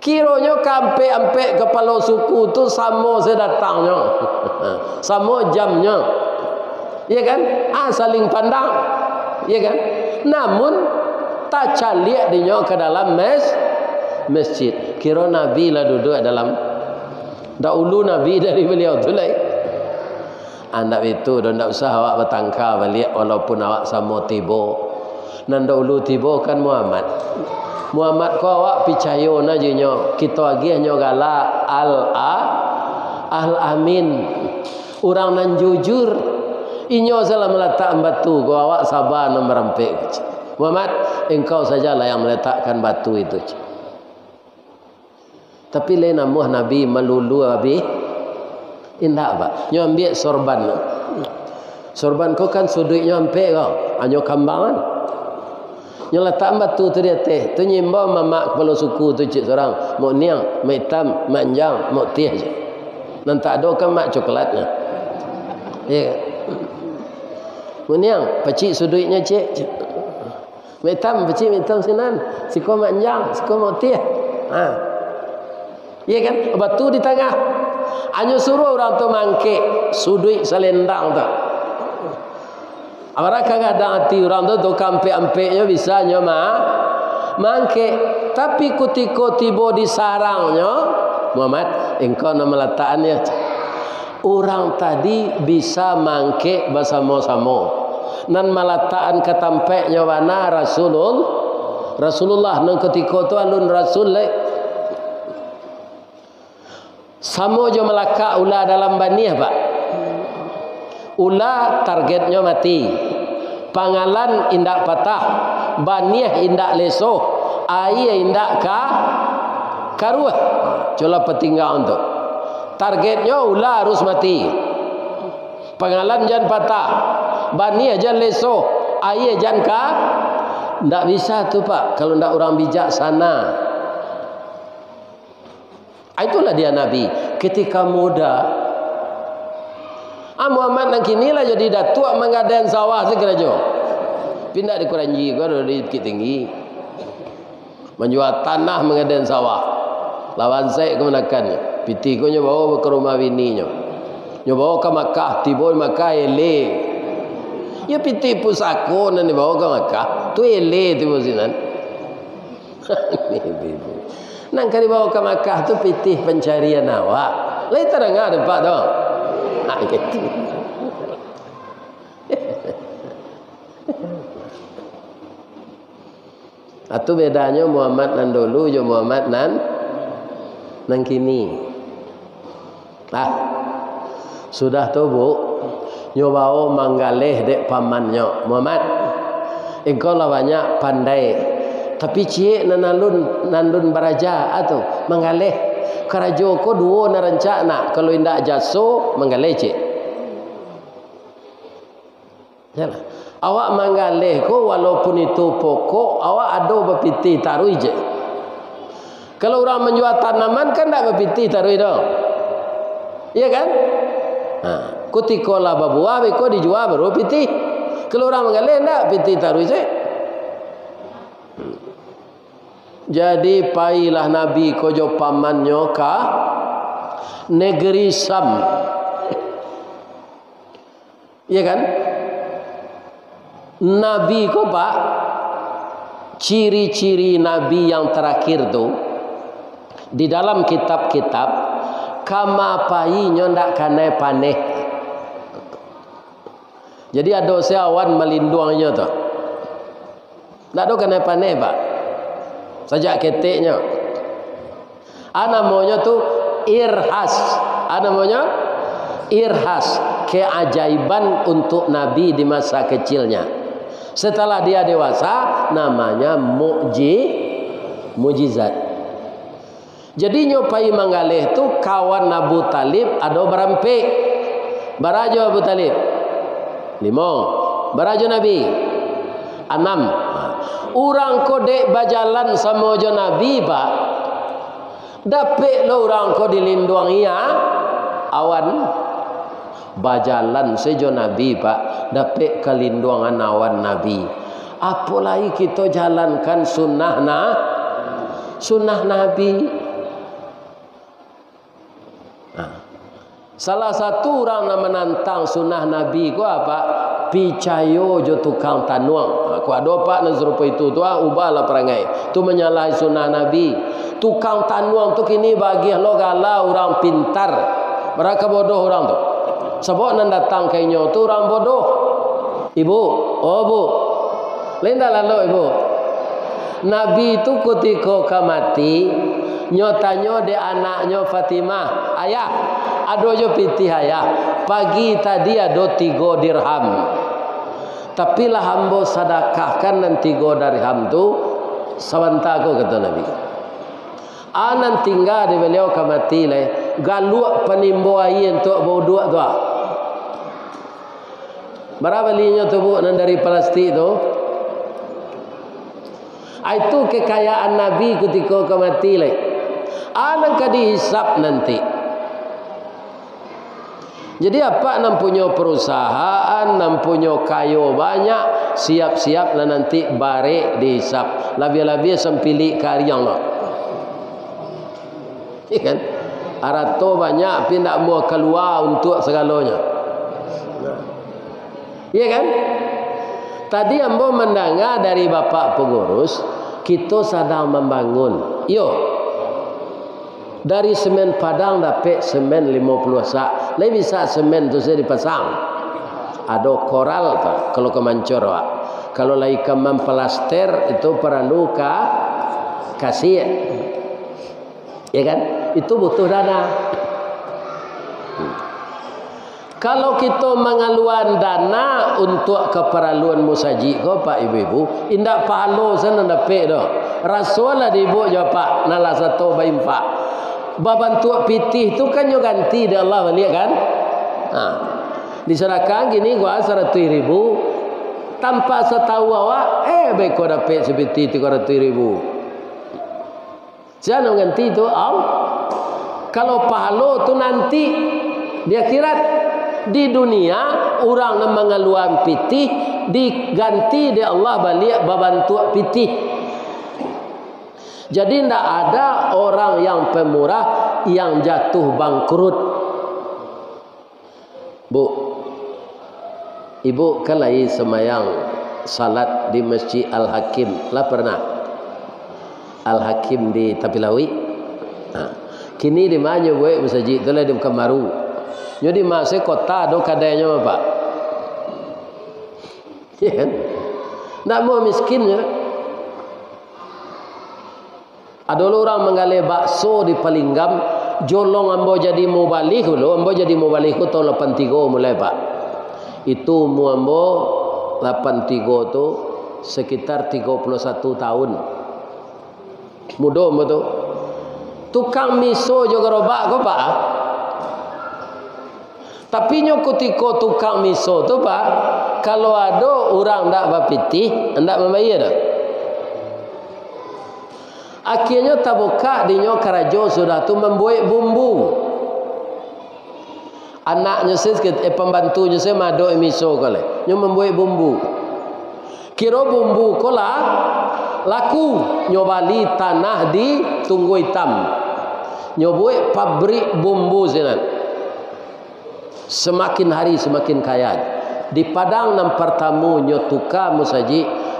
Kiranya kampe-ampe kepala suku tu sama sedatangnya. Sama jamnya. Ya kan? Saling pandang. Ya kan? Namun tak caliak dinyo ke dalam masjid. Kira Nabi lah duduk dalam dahulu Nabi dari beliau tu lah. Anak itu dan tak usah awak bertangkar balik walaupun awak sama tiba. Nan dahulu tiba kan Muhammad. Muhammad ko awak percaya aja nyo. Kita lagi hanya galak al-amin. Orang nan jujur. Inyo salah meletak batu ko awak sabar nan merempik. Muhammad, engkau sajalah yang meletakkan batu itu. Tapi lain nama Nabi melulu habis indah ba nyo ambil sorban. Sorban kau kan sudutnya ampe kau anyo kambangan nyo letak batu tu dia teh tu nyimba mamak kepala suku tu cik seorang mau niang mau hitam manjang mau teh je nan tak ada kan mak coklatnya ya mau niang pecik sudutnya cik mau hitam pecik hitam sinan siko manjang siko mau teh ya kan batu di tengah. Hanya suruh orang tu mangke sudut selendang tu. Orang kagak ada hati orang tu kampe-ampeknya bisa nyo mangke. Tapi ketika tiba di sarangnya Muhammad engkau nak meletakkannya. Orang tadi bisa mangke bersama-sama. Nan meletakkan ketampeknya mana Rasulullah nan ketika tu alun Rasul sama je melaka ular dalam baniah pak. Ular targetnya mati. Pangalan indak patah. Baniah indak leso. Air indak karuah. Coba petinggal untuk. Targetnya ular harus mati. Pangalan jangan patah. Baniah jangan leso. Air jangan ndak bisa tu pak. Kalau ndak orang bijaksana. Itulah dia Nabi ketika muda. Muhammad nang kini lah jadi datuk mengadain sawah segera jo. Pindah di Kuranji gua dari Bukit Tinggi. Menjual tanah mengadain sawah. Lawan saya kemenakan. Piti ko nyo bawa ke rumah bini nyo. Nyo bawa ke Makkah, tiba Makkah ele. Ya piti pusako nan dibawa ke Makkah. Tu ele tiba sinan. Nang kali bawa ke Makkah tu pitih pencarian awak. Lai terangah depan dong. Gitu. Itu bedanya Muhammad nan dulu jo Muhammad nan kini. Sudah tu bu, nyobao manggaleh dek pamannya Muhammad. Engkau lah banyak pandai. Tapi cik nanalun baraja atau manggaleh karajo ko duo na rencana kalau indak jaso manggaleh cik. Yalah. Awak manggaleh ko walaupun itu pokok awak ada berpiti taruh je. Kalau orang menjual tanaman kan tak berpiti taruh itu. Iya kan? Nah, ketika lah berbuah beko dijual baru piti. Kalau orang mengalih tak piti taruh itu. Jadi pailah Nabi kojo pamannya ka negeri Sam. Iya kan? Nabi ko Pak, ciri-ciri Nabi yang terakhir tu di dalam kitab-kitab kama painya ndak kane paneh. Jadi ada seawan melindungnya tu. Ndak ada kane paneh Pak. Sajak keteknya. Namanya tu irhas. Namanya irhas, keajaiban untuk Nabi di masa kecilnya. Setelah dia dewasa namanya mukjizat. Jadi nyopai mangalih tu kawan Abu Talib ada berampik. Barajo Abu Talib 5. Barajo Nabi 6. Orang kodek bajalan sama jo Nabi Pak. Dapik lo orang ko dilindung ia awan bajalan sejo Nabi Pak. Dapik kelindungan awan Nabi. Apalagi kita jalankan sunnah Nabi. Salah satu orang yang menantang sunnah Nabi ko apa? Picayo jo tukang tanuang. Aku ada pak nan serupa itu tu ubahlah perangai. Tu menyalahi sunnah Nabi. Tukang tanuang tu kini bagi lo galau orang pintar. Mereka bodoh orang tu. Sebab nan datang kayaknya tu orang bodoh. Ibu, oh bu. Lenda lalu ibu. Nabi itu ketika mati nyotanya de anaknya Fatimah, ayah ada jo piti ayah pagi tadi ada 3 dirham tapi lah hamba sedekahkan nan 3 dirham tu sawantako kata Nabi anan tinggal di beliau kamati le galuak penimbo air untuk bawa tu berapa belinya tu bu nan dari plastik tu itu kekayaan Nabi ketika kamati le anak dihisap nanti. Jadi apa nam punya perusahaan, nam punya kayu banyak, siap-siap lah nanti bare dihisap. Lebih-lebih sempili karyang lah. Iya kan? Arato banyak pindah mau keluar untuk segalanya. Iya kan? Tadi ambo mendengar dari bapak pengurus, kita sedang membangun. Yo. Dari semen Padang dapat semen 50 sak. Lebih bisa semen tu saya dipasang. Ada koral tu kalau kemancor wak. Kalau lagi kemam plaster itu perlu kasih. Ya kan? Itu butuh dana. Kalau kita mengaluan dana untuk keperluan musaji ko Pak ibu-ibu, indak pahalo sana dapat dah. Rasulah dibu jo Pak nala satu baim Pak. Babantu pitih tu kan yo ganti dia Allah balik kan. Diserahkan gini gua 100.000 tanpa setahu awak beko dapat seperti 300.000. Jangan ganti tu kalau pahalo tu nanti dia akhirat. Di dunia orang yang mengeluarkan pitih diganti dia Allah balik babantu pitih. Jadi tidak ada orang yang pemurah yang jatuh bangkrut. Bu, ibu kan lagi semayang salat di Masjid Al-Hakim lah pernah? Al-Hakim di Tapilawi. Kini di mana buat masjid tu lah di Kemaru. Jadi masih kota do kadanya apa? Ya kan? Tak mau miskinnya. Ada orang menggalih bakso di Palinggam, jolong ambo jadi mubalik dulu, ambo jadi mubalik tu tahun 83 mulai Pak. Itu ambo 83 tu sekitar 31 tahun. Mudah ambo tu. Tukang miso juga robak ko Pak. Tapi nyokotiko tukang miso tu Pak, kalau ada orang ndak bapitih, ndak membayar dah. Akhirnya tabuka dinyo karajo sudah tu membuat bumbu. Anaknya sikit pembantunya saya mado miso kale. Nyo membuat bumbu. Kira bumbu kola laku nyobali tanah di Tunggu Hitam. Nyobuat pabrik bumbu sinan. Semakin hari semakin kaya. Di Padang nam pertamu nyotuka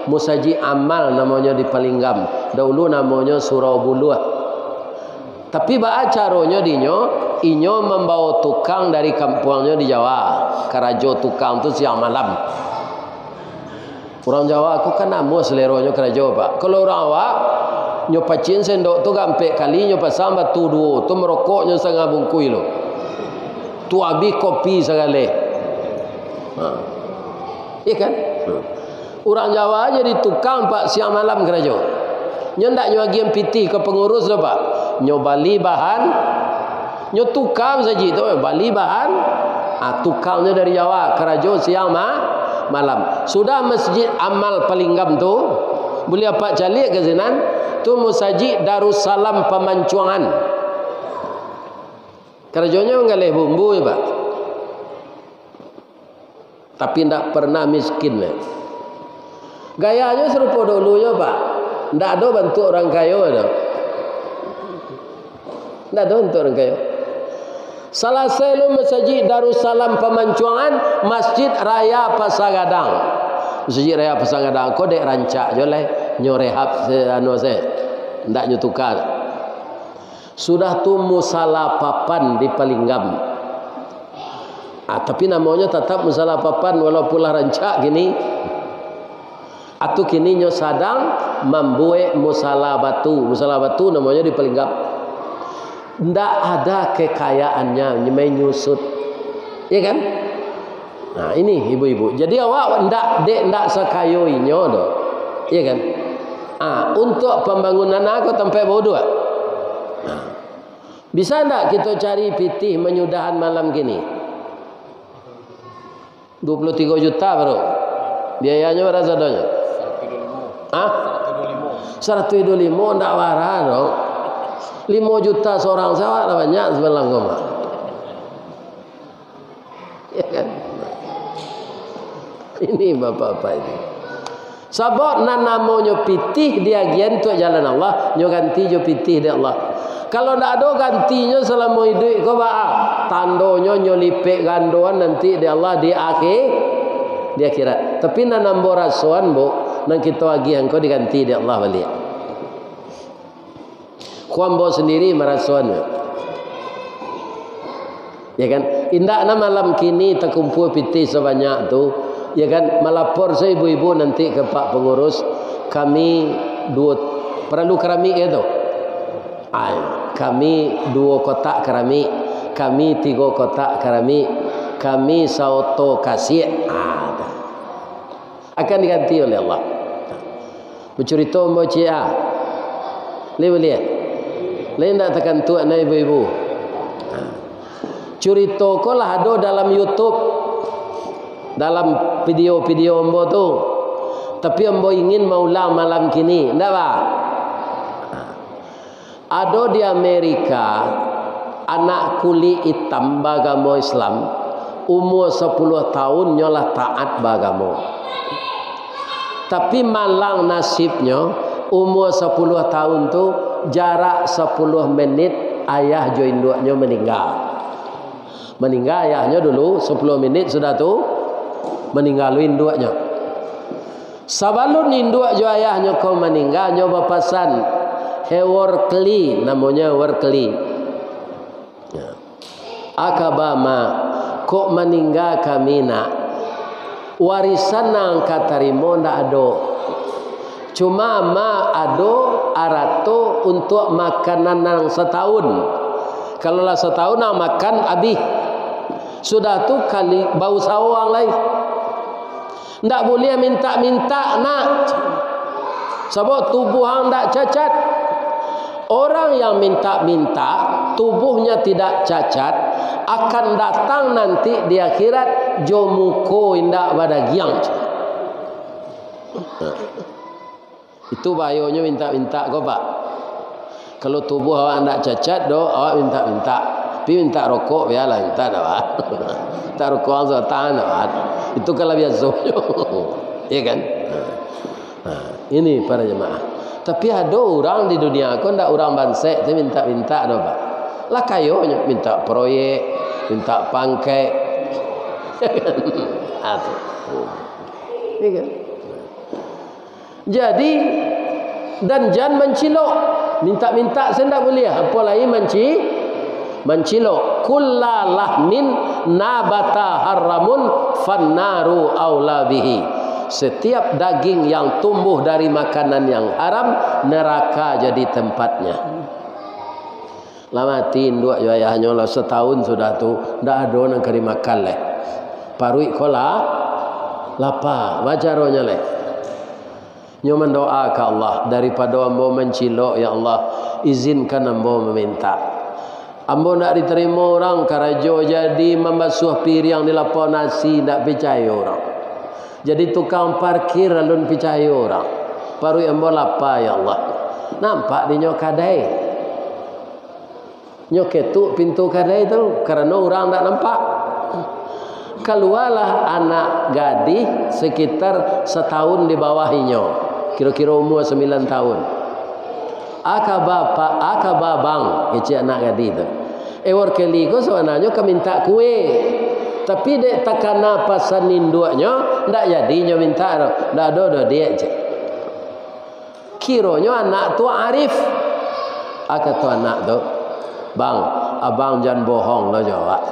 musaji amal namanya di Palinggam. Dahulu namanya Surau Buluh. Tapi ba acaranya inyo membawa tukang dari kampungnya di Jawa. Karajo tukang tu siang malam. Orang Jawa aku kan namu seleronya karajo pak. Kalau orang awak nyo pacin sendok tu gampe kali nyo pasang batu dua tu merokoknya setengah bungkui lo. Tu abi kopi segala. Iya kan? Orang Jawa jadi tukang pak siang malam kerajo. Nyo ndak nyo agian piti ke pengurus lo pak. Nyo bali bahan, nyo tukang saja tu bali bahan. Tukangnya dari Jawa kerajo siang malam. Sudah masjid amal Palinggam tu, boleh apa calik ke sinan? Tu musajid Darussalam Pemancuangan. Kerajonya ngalih bumbu ya pak. Tapi tidak pernah miskin. Gayanya serupa dulunya pak. Tidak ada bantu orang kaya. Tidak ada bantu orang kaya. Salah satu masjid Darussalam Pemancuangan, Masjid Raya Pasagadang. Masjid Raya Pasagadang kau dek rancak je lah. Nyorehab anu saya. Tidak nyutukar. Sudah tu musala papan di Palinggam. Tapi namanya tetap musala papan walaupun lah rancak gini. Atau kini nyo sadang membuat musala batu. Musala batu namanya di Palinggam. Tidak ada kekayaannya nyemai nyusut. Ya kan? Nah ini ibu-ibu. Jadi awak ndak sekayoinya doh. Ya kan? Untuk pembangunan aku tempat bodoh. Bisa ndak kita cari pitih menyudahan malam gini? 23 juta bro. Biayanya berapa sadonya? 125 ndak warah dong. 5 juta seorang sewa banyak sebelah goma. Ya kan? Ini bapak-bapak ini. Sabot nan namanya pitih dia gian untuk jalan Allah, nyo ganti jo pitih dia Allah. Kalau ndak ada gantinya selama hidup kau ba tandonya nyo lipek gandoan nanti dia Allah di akhirat. Tapi nan nambo rasuan bo nan kita agi engkau diganti dia Allah balik. Kuambo sendiri merasuannya. Ya kan? Indak na malam kini terkumpul pitih sebanyak tu. Ya kan? Melapor saya ibu-ibu nanti ke Pak Pengurus. Kami perlu keramik ya tu. Kami 2 kotak keramik. Kami 3 kotak keramik. Kami sauto kasih. Akan diganti oleh Allah. Bercerita mau cia. Lihat. Lain tak tekan tu anak ibu-ibu. Cerita ko lah ada dalam YouTube. Dalam video-video ambo tu. Tapi ambo ingin maulang malam kini. Ndak ba? Ada di Amerika anak kulit hitam beragama Islam umur 10 tahun nyolah taat beragama. Tapi malang nasibnya umur 10 tahun tu jarak 10 menit ayah jo induknya meninggal. Meninggal ayahnya dulu 10 menit sudah tu meninggal induknya. Sabalun induk jo ayahnya kau meninggal nyo bapasan Workley namanya Workley. Akabama kok meninggal kami nak warisan nang katarimo ndak ada. Cuma ado arato untuk makanan nang setahun. Kalau lah setahun nak makan habis. Sudah tu kali bau sawang lain. Ndak boleh minta-minta nak. Sebab tubuh hang ndak cacat. Orang yang minta-minta tubuhnya tidak cacat akan datang nanti di akhirat jomuko indak badagiang. Itu bayonya minta-minta kau pak. Kalau tubuh awak nak cacat do, awak minta-minta. Pi minta rokok biarlah minta dah. Tak rokok so tahan dah. Itu kalau biasa. Ya kan? Ini para jemaah. Tapi ada orang di dunia aku ndak orang bansek tu minta-minta dah Pak. Lah kayonya minta proyek, minta pangkai. Ya kan? Jadi dan jangan mencilok. Minta-minta saya tak boleh. Apa lagi mencilok. Kullalahmin nabata haramun fannaru aula bihi. Setiap daging yang tumbuh dari makanan yang haram, neraka jadi tempatnya. Lamatin dua ayahnya lah setahun sudah tu, ndak ada orang kari makan leh. Parui kola lapar, wajaronya leh. Nyo mendoa ke Allah daripada ambo mencilok, ya Allah izinkan ambo meminta. Ambo nak diterima orang karajo jadi membasuh piring di lapor nasi, ndak percaya orang. Jadi tukang parkir lalu percaya orang. Parui ambo lapar, ya Allah. Nampak di nyo kadai. Nyo ketuk pintu kadai tu kerana orang tak nampak. Keluarlah anak gadis sekitar setahun di bawahnya. Kira-kira umur 9 tahun. Aka babang kecil anak gadis tu. Ewar kali ko sebenarnya ke minta kue. Tapi dek takana pasan induknya ndak jadinya minta dah. Ndak ada dia je. Kiranya anak tu arif. Aka tu anak tu, "Bang, abang jangan bohong lo jawab.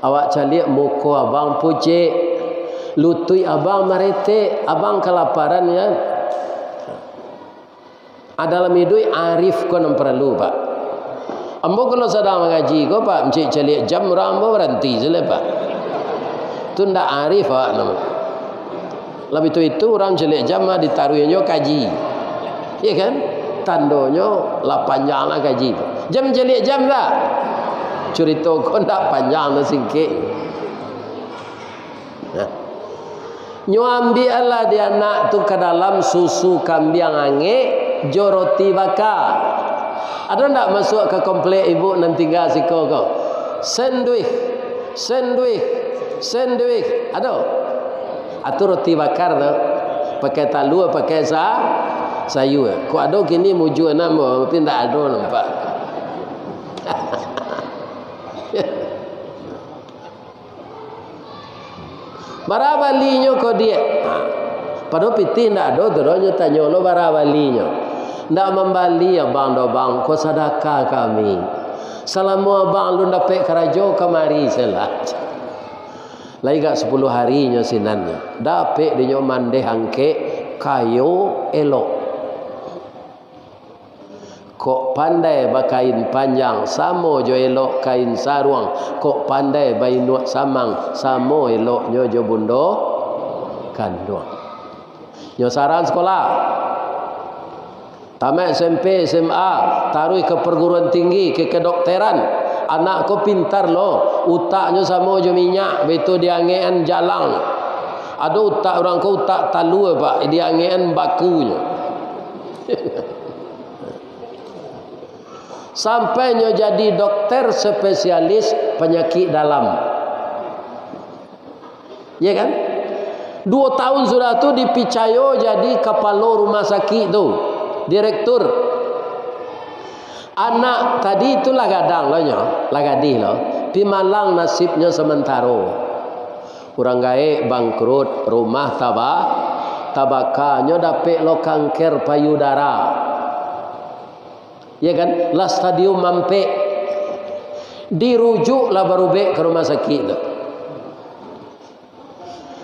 Awak calik muka abang pucik. Lutui abang merete, abang kelaparan ya." Adalah midui arif ko nam perlu Pak. Ambo kalau sedang mengaji ko Pak, encik calik jam orang ambo berhenti sele Pak. Tu ndak arif Pak nama. Lebih itu orang calik jam ditaruhnya kaji. Ya kan? Tandonyo lah panjang lah kaji tu. Jam calik jam lah. Cerita ko ndak panjang lah singkit. Nyo ambil Allah dia anak tu ke dalam susu kambing ange. Joroti bakar. Ada tak masuk ke komplek ibu nan tinggal siko kau? Sandwich. Ada. Atau roti bakar tu pakai talu pakai sayur. Kau ada kini muju nama tapi tak ada nampak. Barabalinya kau dia. Padahal piti tak ada terusnya tanya lo barabalinya. Ndak membali abang do bang ko sedekah kami. Selama abang lu dapat kerajo kemari selah. Lagi gak 10 harinya sinannya. Dapat dia mandeh angke kayu elok. Kok pandai bakain panjang samo jo elok kain sarung. Kok pandai bainuk samang samo eloknya jo bundo kandung. Nyo saran sekolah. Tamat SMP, SMA, taruh ke perguruan tinggi, ke kedokteran. Anak ko pintar loh. Utaknya sama je minyak, betul dia angean jalang. Ada utak orang ko utak talu Pak, dia angean bakunya. Sampainya jadi dokter spesialis penyakit dalam. Ya kan? 2 tahun sudah tu dipicayo jadi kepala rumah sakit tu. Direktur. Anak tadi itulah gadang lo nyo, lagadi lo. Pi Malang nasibnya sementara. Orang gaek bangkrut, rumah tabakanya dapat lo kanker payudara. Ya kan? Lah stadium mampe. Dirujuklah baru be ke rumah sakit tu.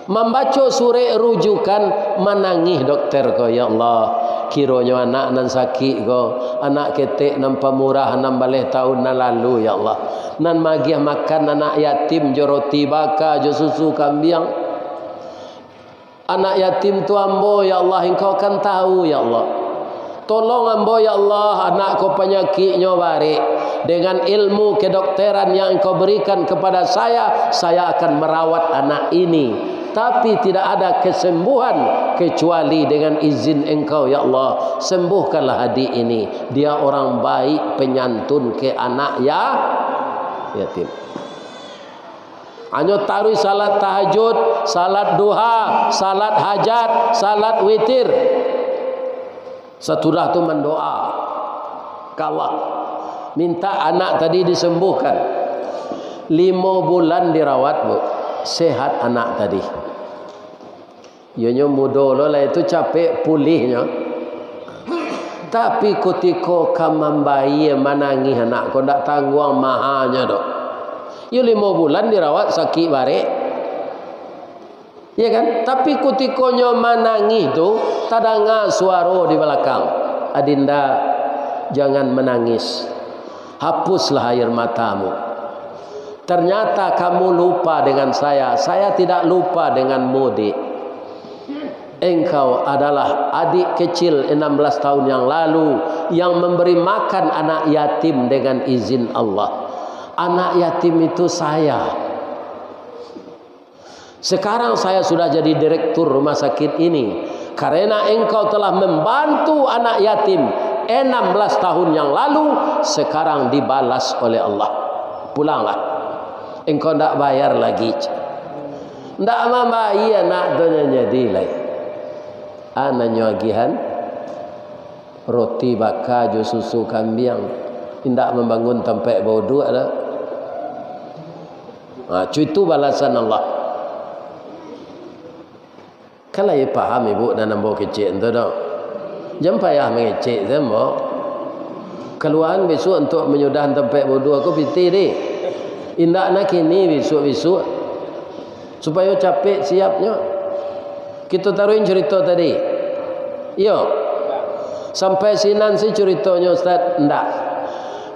Membaca surat rujukan menangis dokter ko, ya Allah. Kiranya anak nan sakit ko, anak ketek nan pemurah nan baleh tahun nan lalu, ya Allah. Nan magiah makan anak yatim jo roti baka jo susu kambing. Anak yatim tu ambo, ya Allah, engkau kan tahu, ya Allah. Tolong ambo, ya Allah, anak ko penyakitnya barik. Dengan ilmu kedokteran yang engkau berikan kepada saya akan merawat anak ini. tapi tidak ada kesembuhan kecuali dengan izin Engkau ya Allah. Sembuhkanlah adik ini, dia orang baik, penyantun ke anak yatim. Hanya taruh salat tahajud, salat duha, salat hajat, salat witir. Setelah itu mendoa Allah, minta anak tadi disembuhkan. 5 bulan dirawat, Bu, sehat anak tadi. Ianya muda lah itu capek pulihnya. Tapi ketika kamambai menangis anak kau tak tangguang mahanya dok. Ya 5 bulan dirawat sakit barek. Ya kan? Tapi ketika nyo menangis tu tadanga suara di belakang. Adinda, jangan menangis. Hapuslah air matamu. Ternyata kamu lupa dengan saya tidak lupa denganmu, Dik. Engkau adalah adik kecil 16 tahun yang lalu yang memberi makan anak yatim dengan izin Allah. Anak yatim itu saya. Sekarang saya sudah jadi direktur rumah sakit ini karena engkau telah membantu anak yatim 16 tahun yang lalu. Sekarang dibalas oleh Allah. Pulanglah. Engkau tidak bayar lagi. Tidak membayar anak dunia jadi lagi. Anaknya agihan roti bakar jo susu kambing. Tidak membangun tempat bodoh ada. Itu balasan Allah. Kalau ia paham ibu dan nampak kecil itu dah. Jangan payah mengecek semua. Keluhan besok untuk menyudahan tempat bodoh aku piti deh. Indak nak kini besok-besok supaya capek siapnya. Kita taruhin cerita tadi. Iya. Sampai sinan si ceritanya Ustaz. Ndak.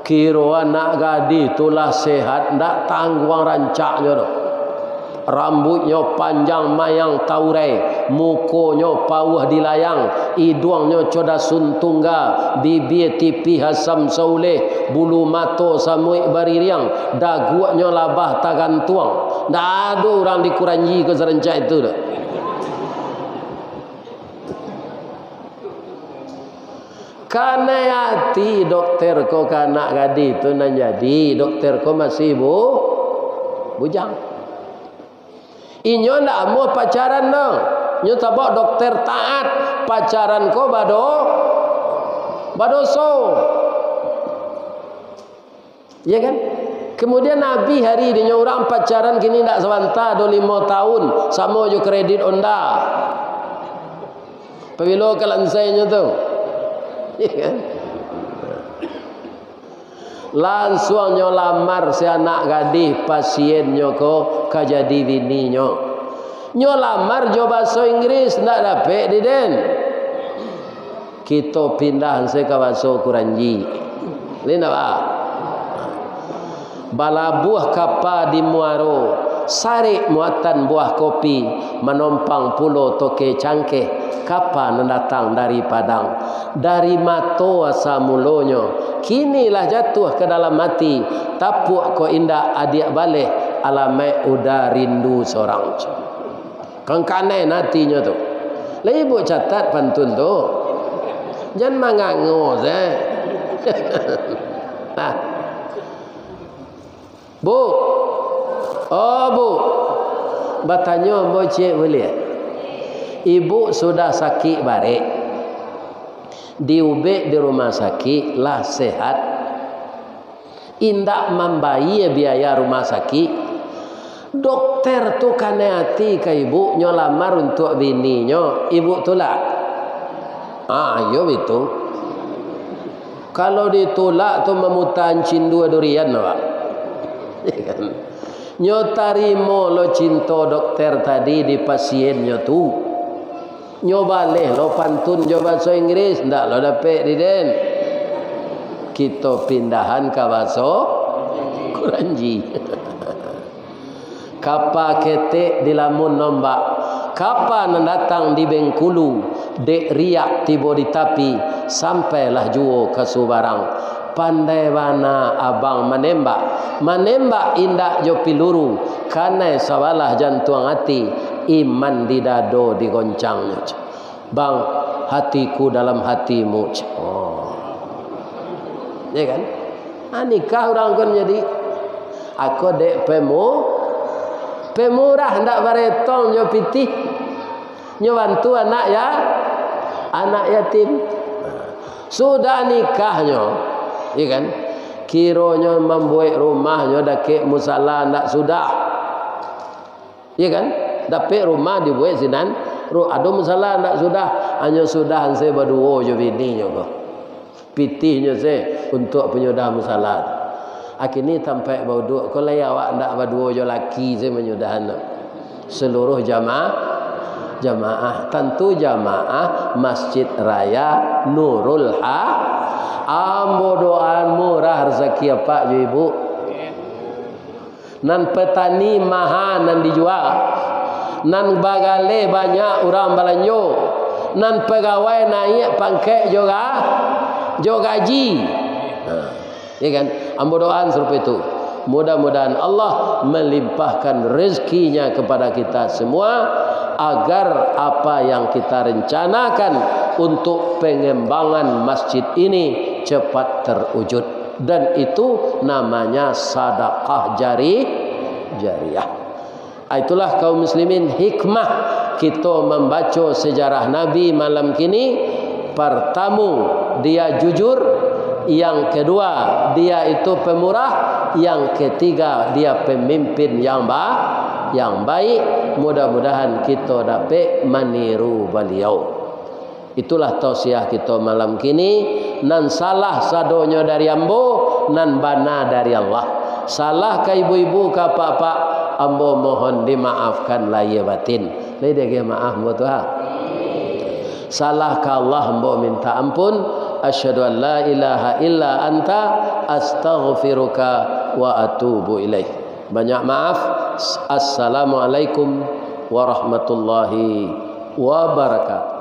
Kira anak gadis itulah sehat. Ndak tangguang rancaknya tu. Rambutnya panjang mayang taurai. Mukonya pawah dilayang. Hidungnya coda suntungga. Bibir tipi hasam sauleh. Bulu mata samuik baririang. Daguaknya labah tagantuang. Ndak ada orang di Kuranji ke serencak itu dah. Karena hati dokter ko kanak gadis tu nak jadi dokter ko masih bujang. Inyo ndak mau pacaran dong. Nyo tabak dokter taat pacaran ko badoso. Ya kan? Kemudian Nabi hari ini orang pacaran kini ndak sewanta 25 tahun sama jo kredit onda. Pabilo kalansainya tu. Ya kan? Langsung nyo lamar si anak gadis pasiennya ko kajadi bininya. Nyo lamar jo bahasa Inggris ndak dapat diden. Kita pindah se ke bahasa Kuranji. Lina ba? Bala buah kapa di Muaro. Sari muatan buah kopi menompang pulau toke cangkeh. Kapan datang dari Padang, dari mato asa mulonyo, kinilah jatuh ke dalam mati, tapuk ko indah adik balik, alamai udah rindu seorang. Kengkane natinya tu. Lah ibu catat pantun tu. Jangan mangangos Nah. Bu. Oh bu. Bertanya mau cik boleh? Ibu sudah sakit barek. Diubek di rumah sakit lah sehat. Indak membayar biaya rumah sakit. Dokter tu kena hati ke ibu nyolamar untuk bininya. Ibu tolak. Yo itu. Kalau ditolak tu memutan cindu durian pak. Nyo tarimo lo cinta dokter tadi di pasiennya tu. Nyoba leh lo pantun nyoba bahasa Inggris ndak lo dapat diden. Kita pindahan ke bahasa Kuranji. Kapa ketek di lamun nombak. Kapan datang di Bengkulu. Dek riak tiba di tapi. Sampailah juo ke Subarang. Pandai mana abang menembak. Menembak indak jo piluru. Karena sawalah jantung hati. iman di dado digoncangnya. Bang, hatiku dalam hatimu. Oh. Ya kan? Nikah orang kan jadi aku dek pemurah ndak baretong nyo pitih. Nyo bantu anak yatim. Sudah nikahnya, ya kan? Kironyo membuat rumahnya dake musala ndak sudah. Ya kan? Dapet rumah dibuat sinan, ada musala ndak sudah, hanya sudah saya berdua jo bini nyo kok. Pitihnya saya untuk penyudah musala. Akhirnya sampai berdua, kalau awak ndak berdua jo laki saya menyudahan. Seluruh jamaah tentu jamaah Masjid Raya Nurul ambo doaan murah rezeki Pak Ibu. Nan petani mahal nan dijual, nan bagale banyak orang balanjo, nan pegawai naik pangkat juga gaji. Ya kan? Ambo doaan serupa itu. Mudah-mudahan Allah melimpahkan rezekinya kepada kita semua, agar apa yang kita rencanakan untuk pengembangan masjid ini cepat terwujud, dan itu namanya sedekah jariyah. Itulah kaum muslimin hikmah kita membaca sejarah Nabi malam kini. Pertama, dia jujur. Yang kedua, dia itu pemurah. Yang ketiga, dia pemimpin yang baik. Mudah-mudahan kita dapat meniru beliau. Itulah tausiah kita malam kini. Nan salah sadonya dari ambo, nan bana dari Allah. Salah ke ibu-ibu ke apa-apa, ambo mohon dimaafkan lahir batin. Lede maaf buat Tuhan. Salah ke Allah ambo minta ampun. Asyhadu an la ilaha illa anta astaghfiruka wa atubu ilaih. Banyak maaf. Assalamualaikum warahmatullahi wabarakatuh.